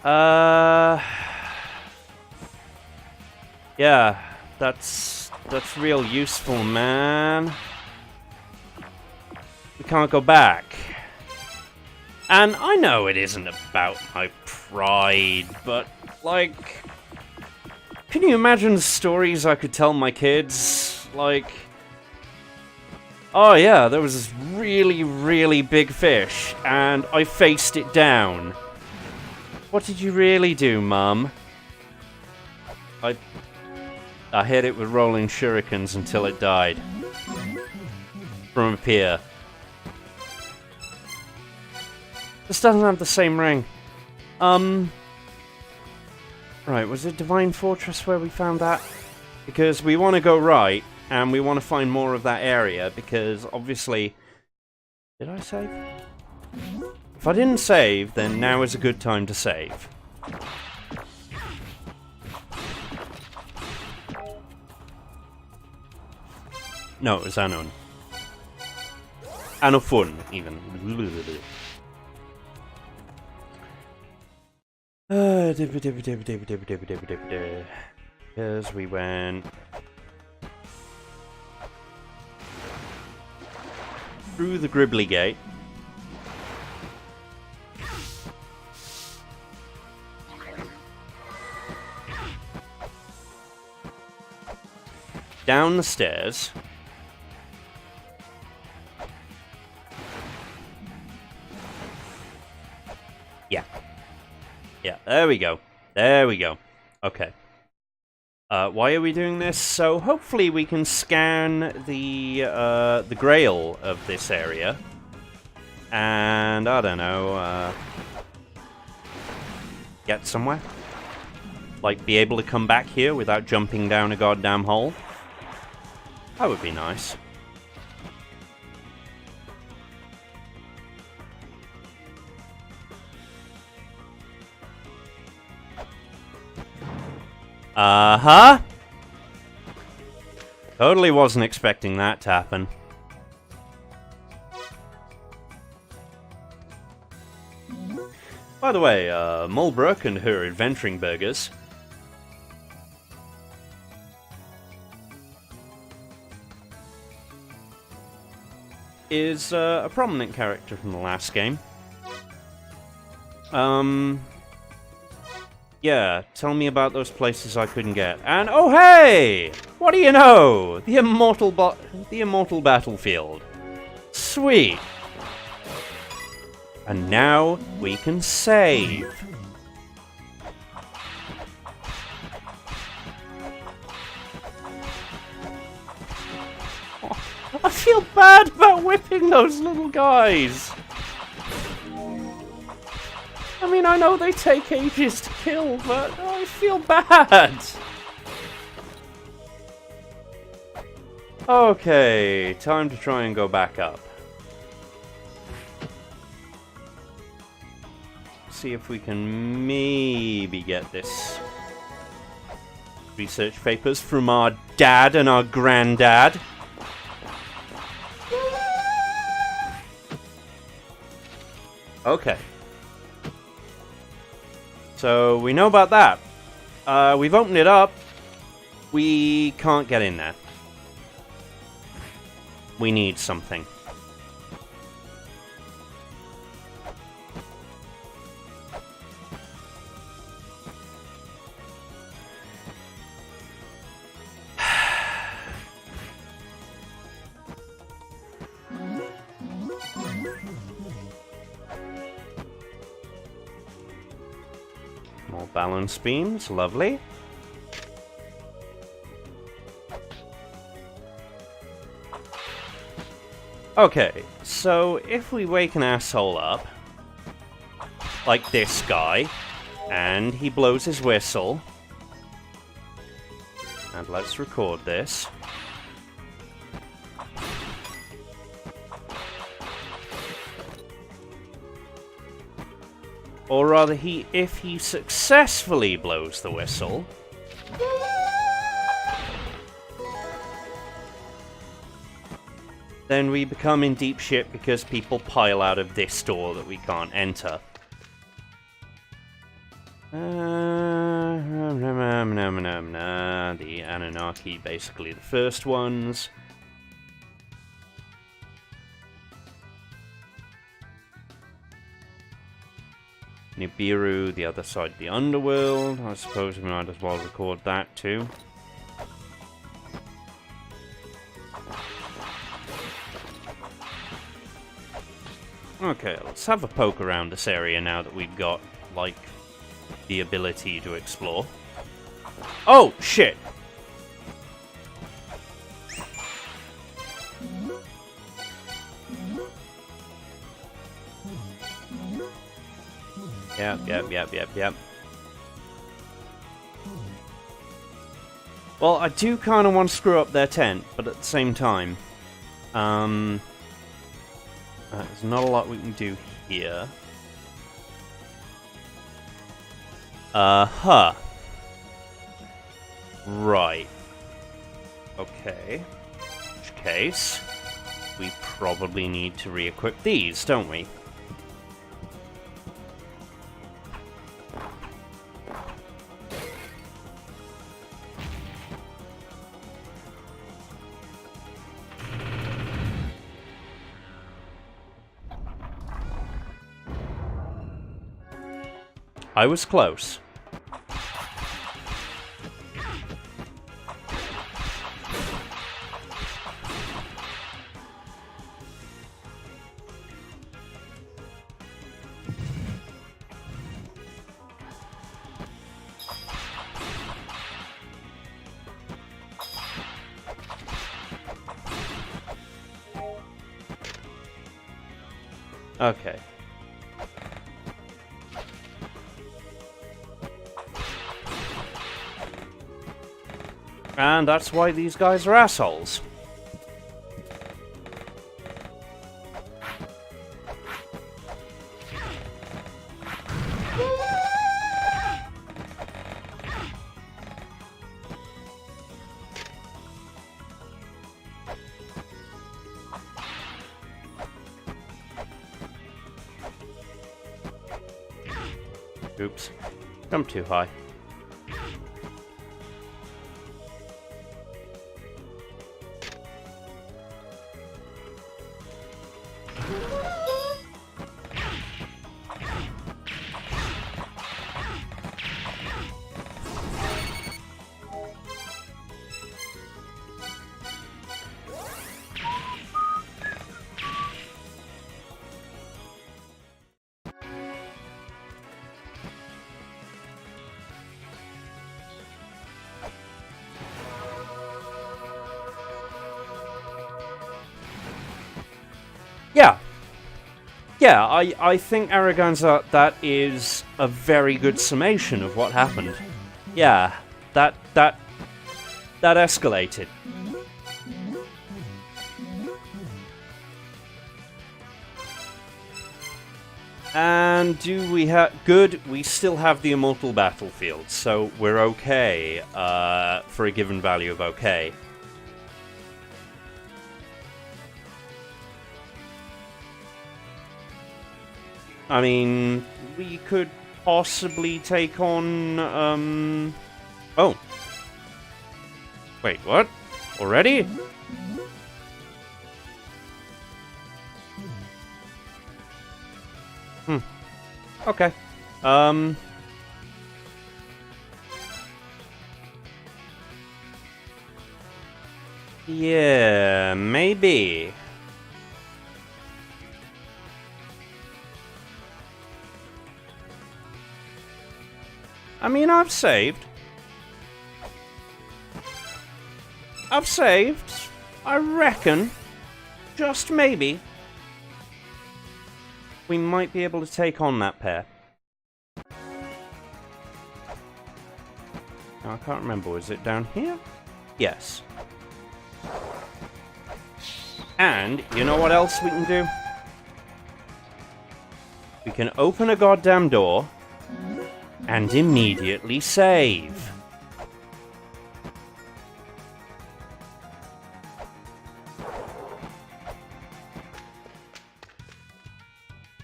Yeah, that's real useful, man. We can't go back. And I know it isn't about my pride, but, like, can you imagine the stories I could tell my kids? Like, oh yeah, there was this really, really big fish, and I faced it down. What did you really do, Mum? I hit it with rolling shurikens until it died. From a pier. This doesn't have the same ring. Right, was it Divine Fortress where we found that? Because we want to go right, and we want to find more of that area, because obviously... Did I save? If I didn't save, then now is a good time to save. No, it was Anon. Anofun, even. Because we went through the Gribbly Gate. Down the stairs. Yeah. Yeah, there we go. There we go. Okay. Why are we doing this? So hopefully we can scan the grail of this area. And, I don't know, get somewhere. Like, be able to come back here without jumping down a goddamn hole. That would be nice. Uh-huh. Totally wasn't expecting that to happen. By the way, Mulbrook and her adventuring burgers is a prominent character from the last game. Yeah, tell me about those places I couldn't get. And oh hey! What do you know? The immortal battlefield. Sweet. And now we can save. Oh, I feel bad about whipping those little guys. I mean, I know they take ages to kill, but I feel bad. Okay, time to try and go back up. See if we can maybe get this research papers from our dad and our granddad. Okay. So, we know about that. We've opened it up. We can't get in there. We need something. More balance beams, lovely. Okay, so if we wake an asshole up, like this guy, and he blows his whistle, and let's record this. Or rather, if he successfully blows the whistle, then we become in deep shit because people pile out of this door that we can't enter. The Anunnaki, basically the first ones. Nibiru, the other side of the underworld. I suppose we might as well record that too. Okay, let's have a poke around this area now that we've got, like, the ability to explore. Oh, shit! Yep. Well, I do kind of want to screw up their tent, but at the same time, there's not a lot we can do here. Right. Okay. In which case, we probably need to re-equip these, don't we? I was close. Okay. And that's why these guys are assholes. Oops. I'm too high. Yeah, I think Araganza, that is a very good summation of what happened. Yeah, that escalated. And do we have... Good, we still have the Immortal Battlefield, so we're okay, for a given value of okay. I mean, we could possibly take on, Oh. Wait, what? Already? Okay. Yeah, maybe. I mean, I've saved. I reckon, just maybe, we might be able to take on that pair. Now, I can't remember, was it down here? Yes. And, you know what else we can do? We can open a goddamn door and immediately save.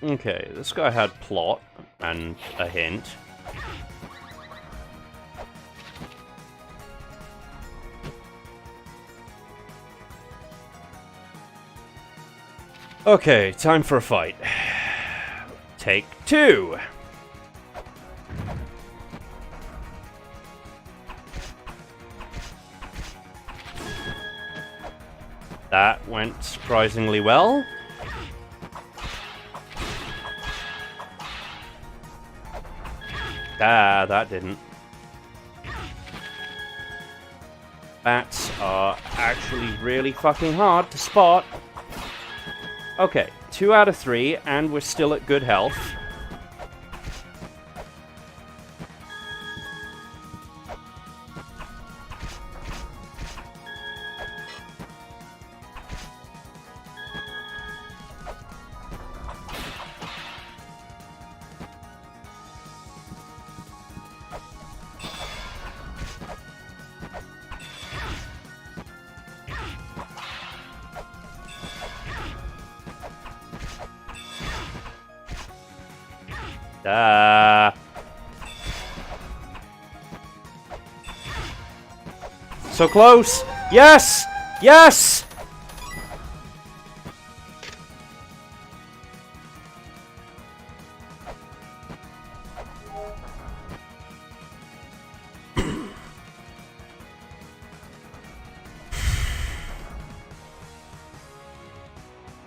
Okay, this guy had plot and a hint. Okay, time for a fight. Take 2. That went surprisingly well. Ah, that didn't. Bats are actually really fucking hard to spot. Okay, 2 out of 3, and we're still at good health. So close! Yes! Yes!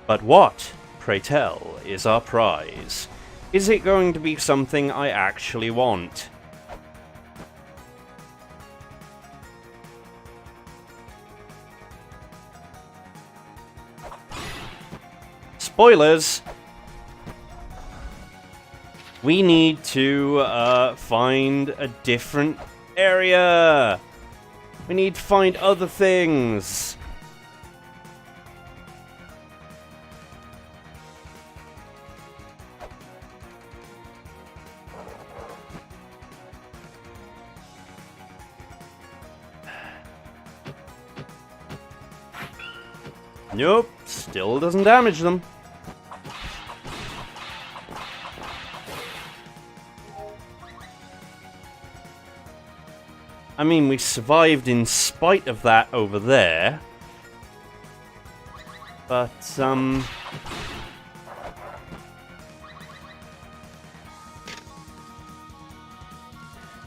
But what, pray tell, is our prize? Is it going to be something I actually want? Spoilers! We need to find a different area! We need to find other things! Nope, still doesn't damage them. I mean, we survived in spite of that over there. But,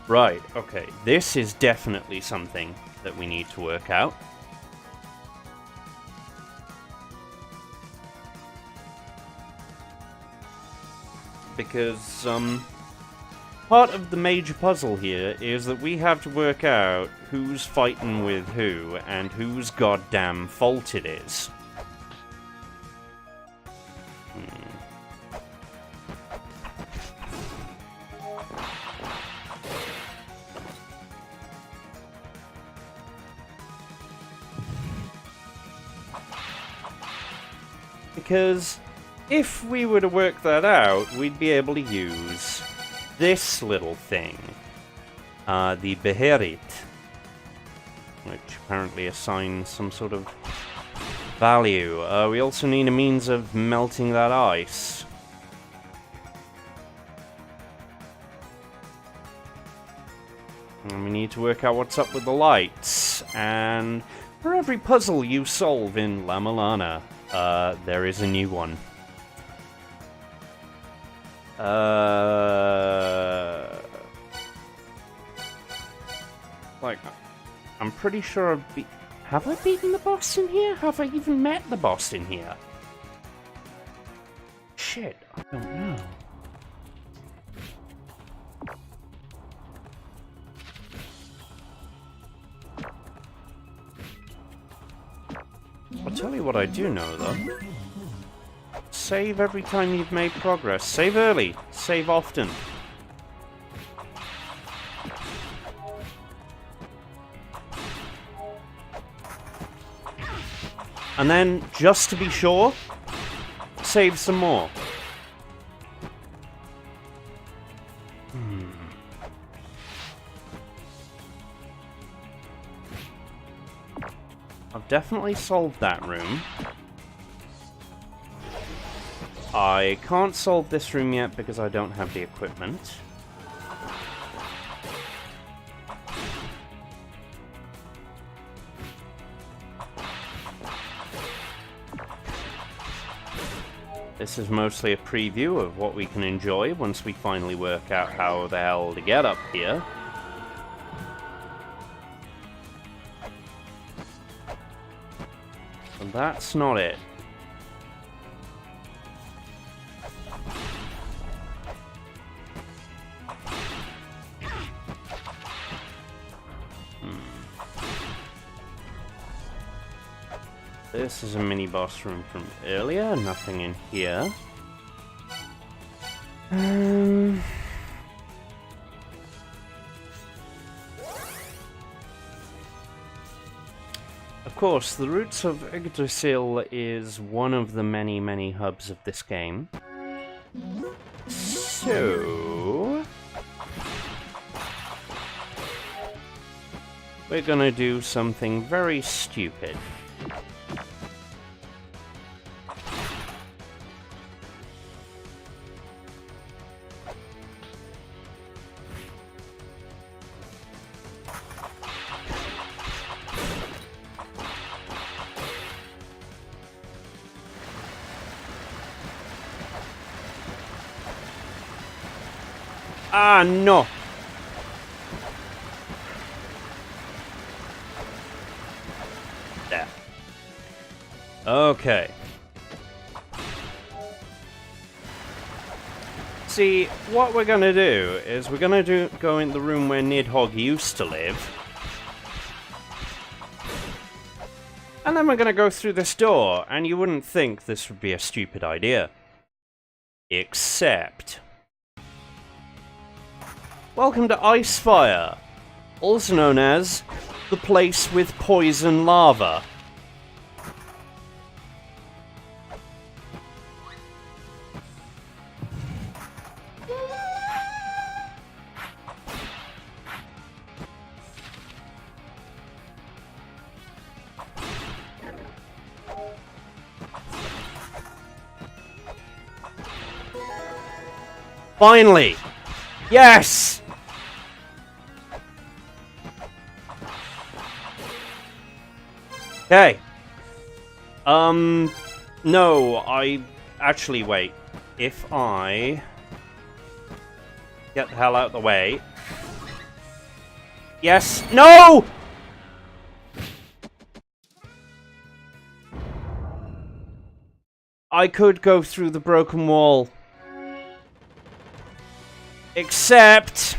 right, okay. This is definitely something that we need to work out. Because, part of the major puzzle here is that we have to work out who's fighting with who and whose goddamn fault it is. Because if we were to work that out, we'd be able to use this little thing, the Beherit, which apparently assigns some sort of value. We also need a means of melting that ice. And we need to work out what's up with the lights. And for every puzzle you solve in La-Mulana, there is a new one. Like, I'm pretty sure have I beaten the boss in here? Have I even met the boss in here? Shit, I don't know. I'll tell you what I do know, though. Save every time you've made progress. Save early. Save often. And then, just to be sure, save some more. I've definitely solved that room. I can't solve this room yet because I don't have the equipment. This is mostly a preview of what we can enjoy once we finally work out how the hell to get up here. And that's not it. This is a mini-boss room from earlier, nothing in here. Of course, the roots of Yggdrasil is one of the many, many hubs of this game. So... we're gonna do something very stupid. Ah, no! There. Okay. See, what we're gonna do is we're gonna go in the room where Nidhogg used to live. And then we're gonna go through this door, and you wouldn't think this would be a stupid idea. Except... welcome to Icefire, also known as the place with poison lava. Finally! Yes! Okay. No, actually, wait. If I get the hell out of the way. Yes! No! I could go through the broken wall. Except...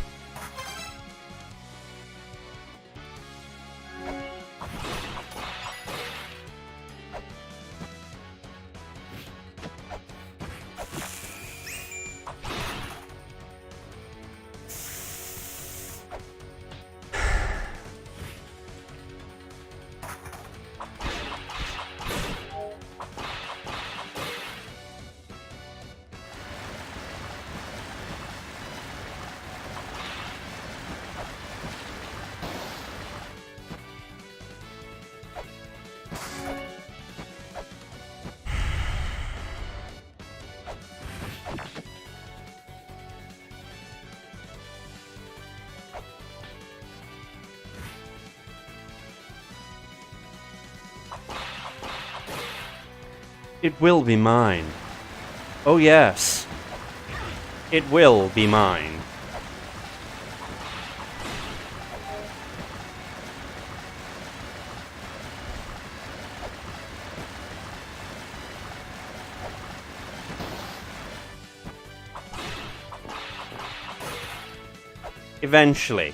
it will be mine. Oh yes. It will be mine. Eventually.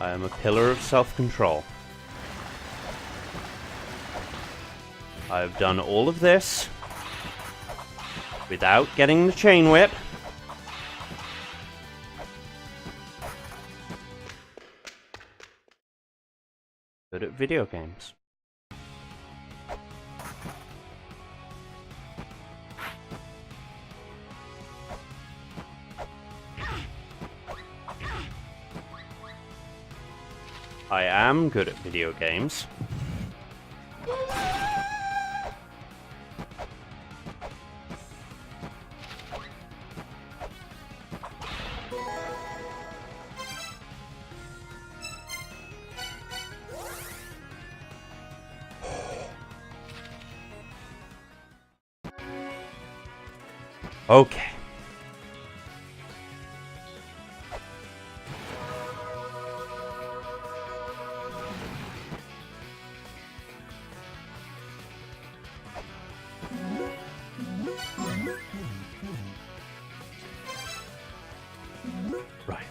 I am a pillar of self-control. I've done all of this without getting the Chainwhip. Good at video games. I am good at video games. Okay. Right.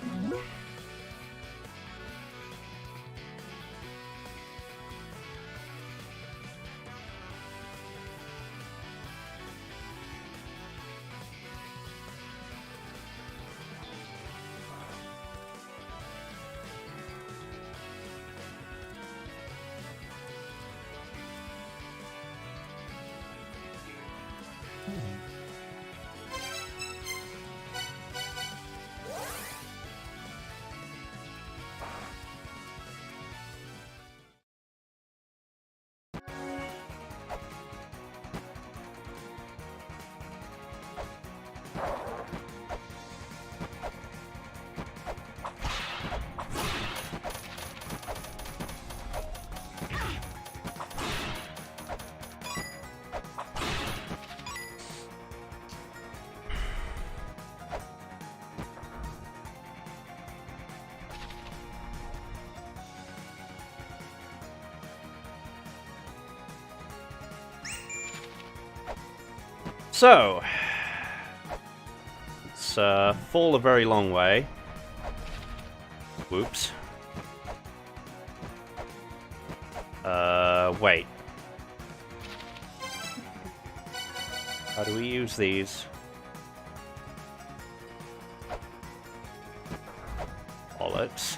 So, it's fall a very long way. Whoops. Wait. How do we use these? Bollocks.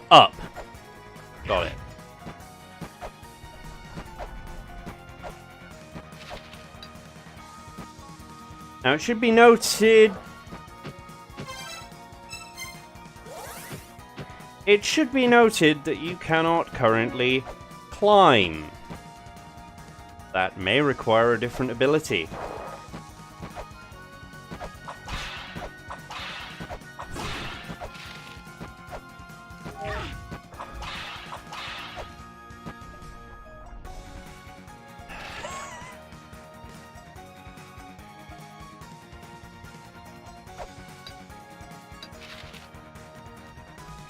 Up. Got it. Now it should be noted... It should be noted that you cannot currently climb. That may require a different ability.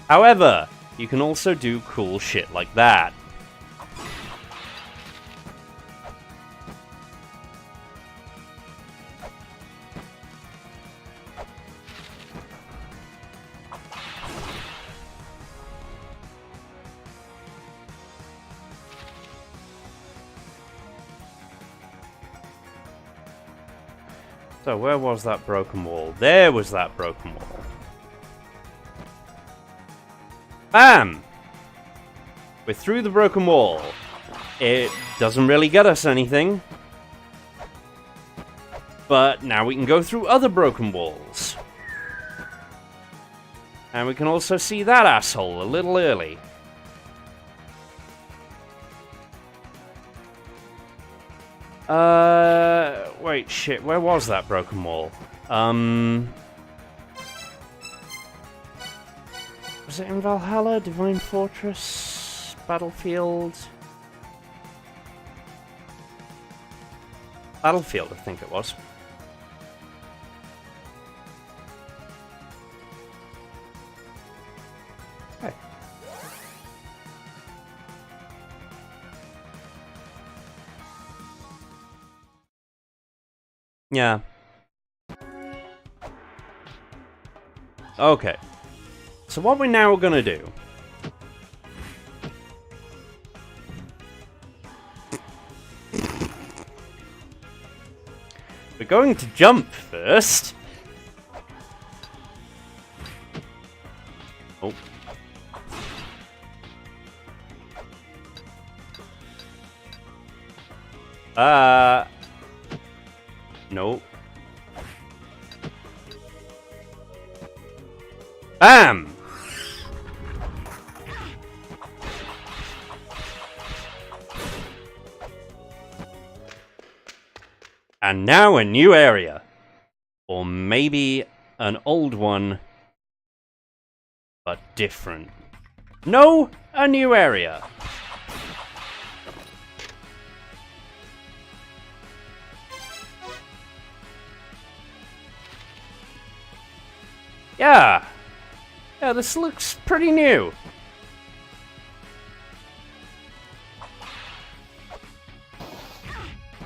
However, you can also do cool shit like that. So where was that broken wall? There was that broken wall. Bam! We're through the broken wall. It doesn't really get us anything. But now we can go through other broken walls. And we can also see that asshole a little early. Wait, shit, where was that broken wall? Was it in Valhalla? Divine Fortress? Battlefield? Battlefield, I think it was. Okay. Yeah. Okay. So what we're now gonna do... We're going to jump first. Oh. Nope. Bam! And now a new area. Or maybe an old one, but different. No, a new area. Yeah. Yeah, this looks pretty new.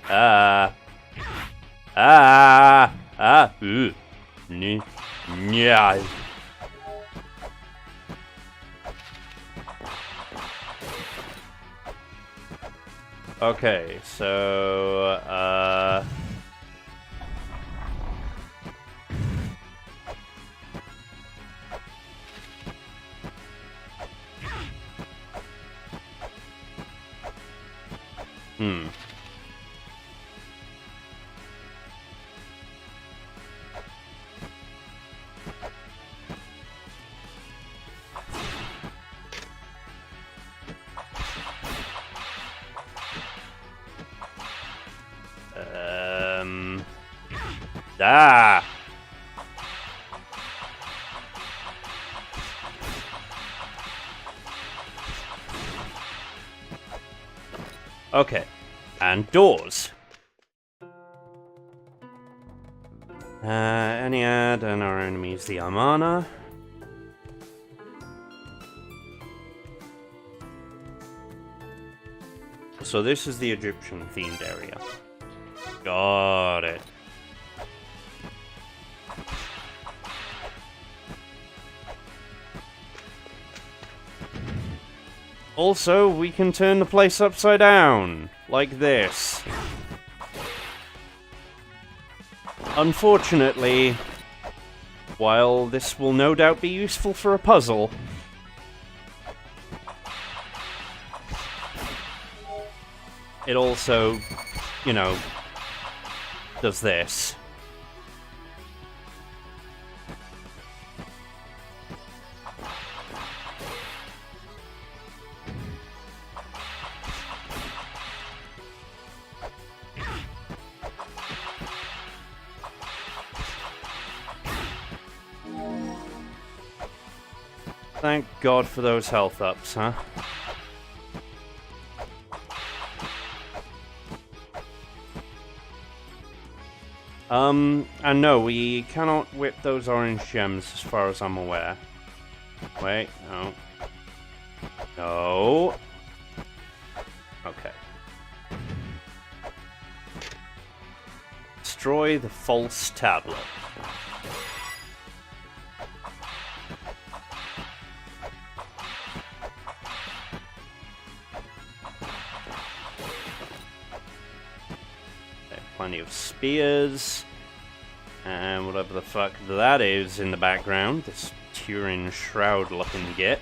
Yeah. Okay, so, Ah! Okay, and doors. Eniad and our enemies, the La-Mulana. So this is the Egyptian-themed area. Got it. Also, we can turn the place upside down, like this. Unfortunately, while this will no doubt be useful for a puzzle, it also, you know, does this. Thank God for those health ups, huh? And no, we cannot whip those orange gems as far as I'm aware. Wait, no. No. Okay. Destroy the false tablet. Plenty of spears, and whatever the fuck that is in the background, this Turin Shroud looking git.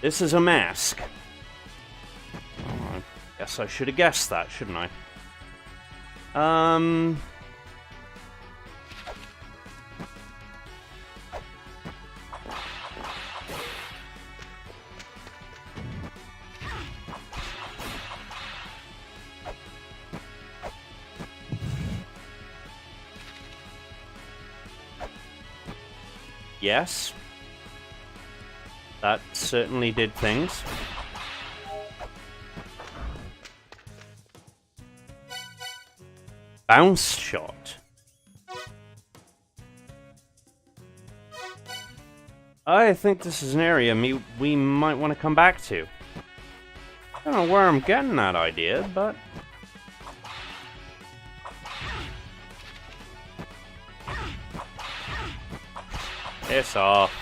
This is a mask. Oh, I guess I should have guessed that, shouldn't I? Yes. That certainly did things. Bounce shot. I think this is an area we might want to come back to. I don't know where I'm getting that idea, but... Piss off.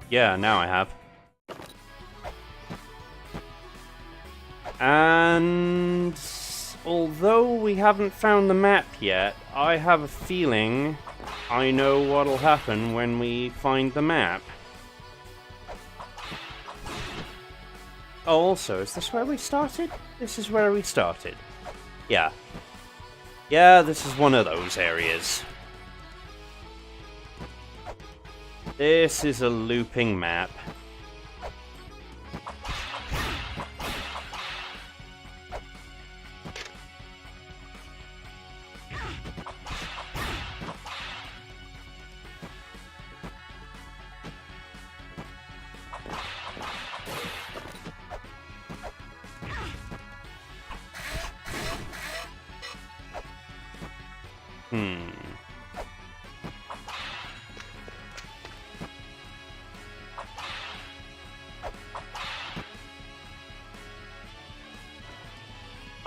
Yeah, now I have. And although we haven't found the map yet, I have a feeling I know what'll happen when we find the map. Oh, also, is this where we started? This is where we started. Yeah. Yeah, this is one of those areas. This is a looping map.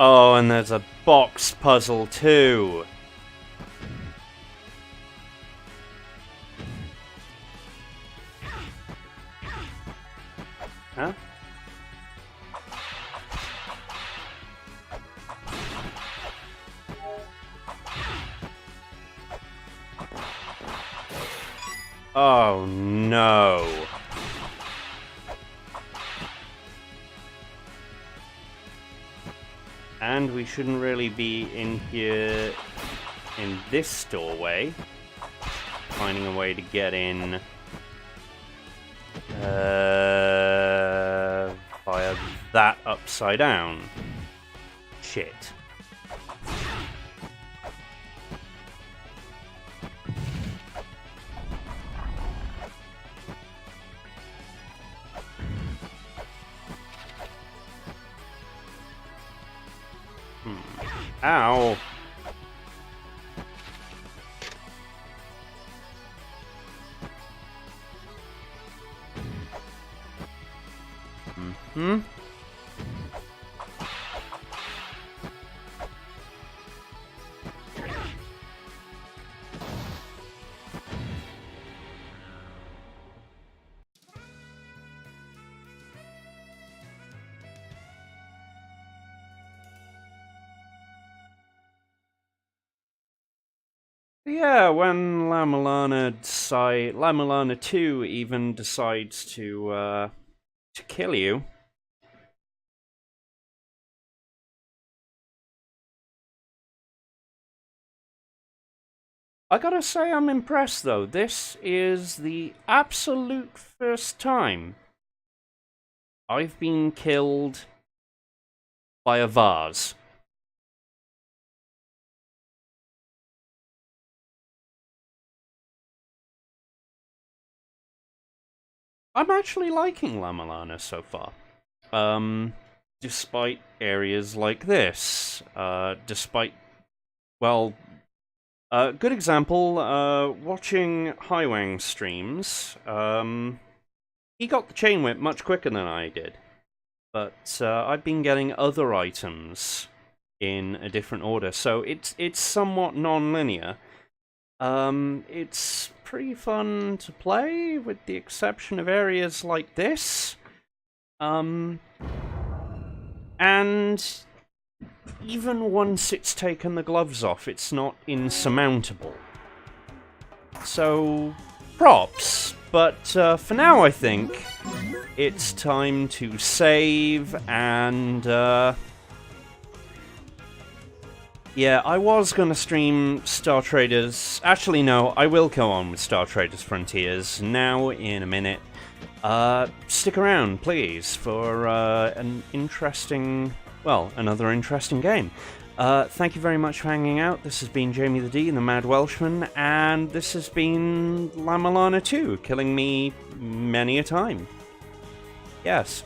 Oh, and there's a box puzzle too. Huh? Oh no. And we shouldn't really be in here in this doorway. Finding a way to get in via that upside down. Shit. Ow. Mm-hmm. Yeah, when La-Mulana 2 even decides to kill you. I gotta say I'm impressed though. This is the absolute first time I've been killed by a vase. I'm actually liking La-Mulana so far. Despite areas like this. Good example, watching Highwang streams, he got the Chainwhip much quicker than I did. But I've been getting other items in a different order, so it's somewhat non-linear. It's pretty fun to play, with the exception of areas like this. And even once it's taken the gloves off, it's not insurmountable. So, props. But for now, I think it's time to save and... yeah, I was going to stream Star Traders... Actually, no, I will go on with Star Traders Frontiers now in a minute. Stick around, please, for an interesting... well, another interesting game. Thank you very much for hanging out. This has been Jamie the D, the Mad Welshman, and this has been La-Mulana 2, killing me many a time. Yes.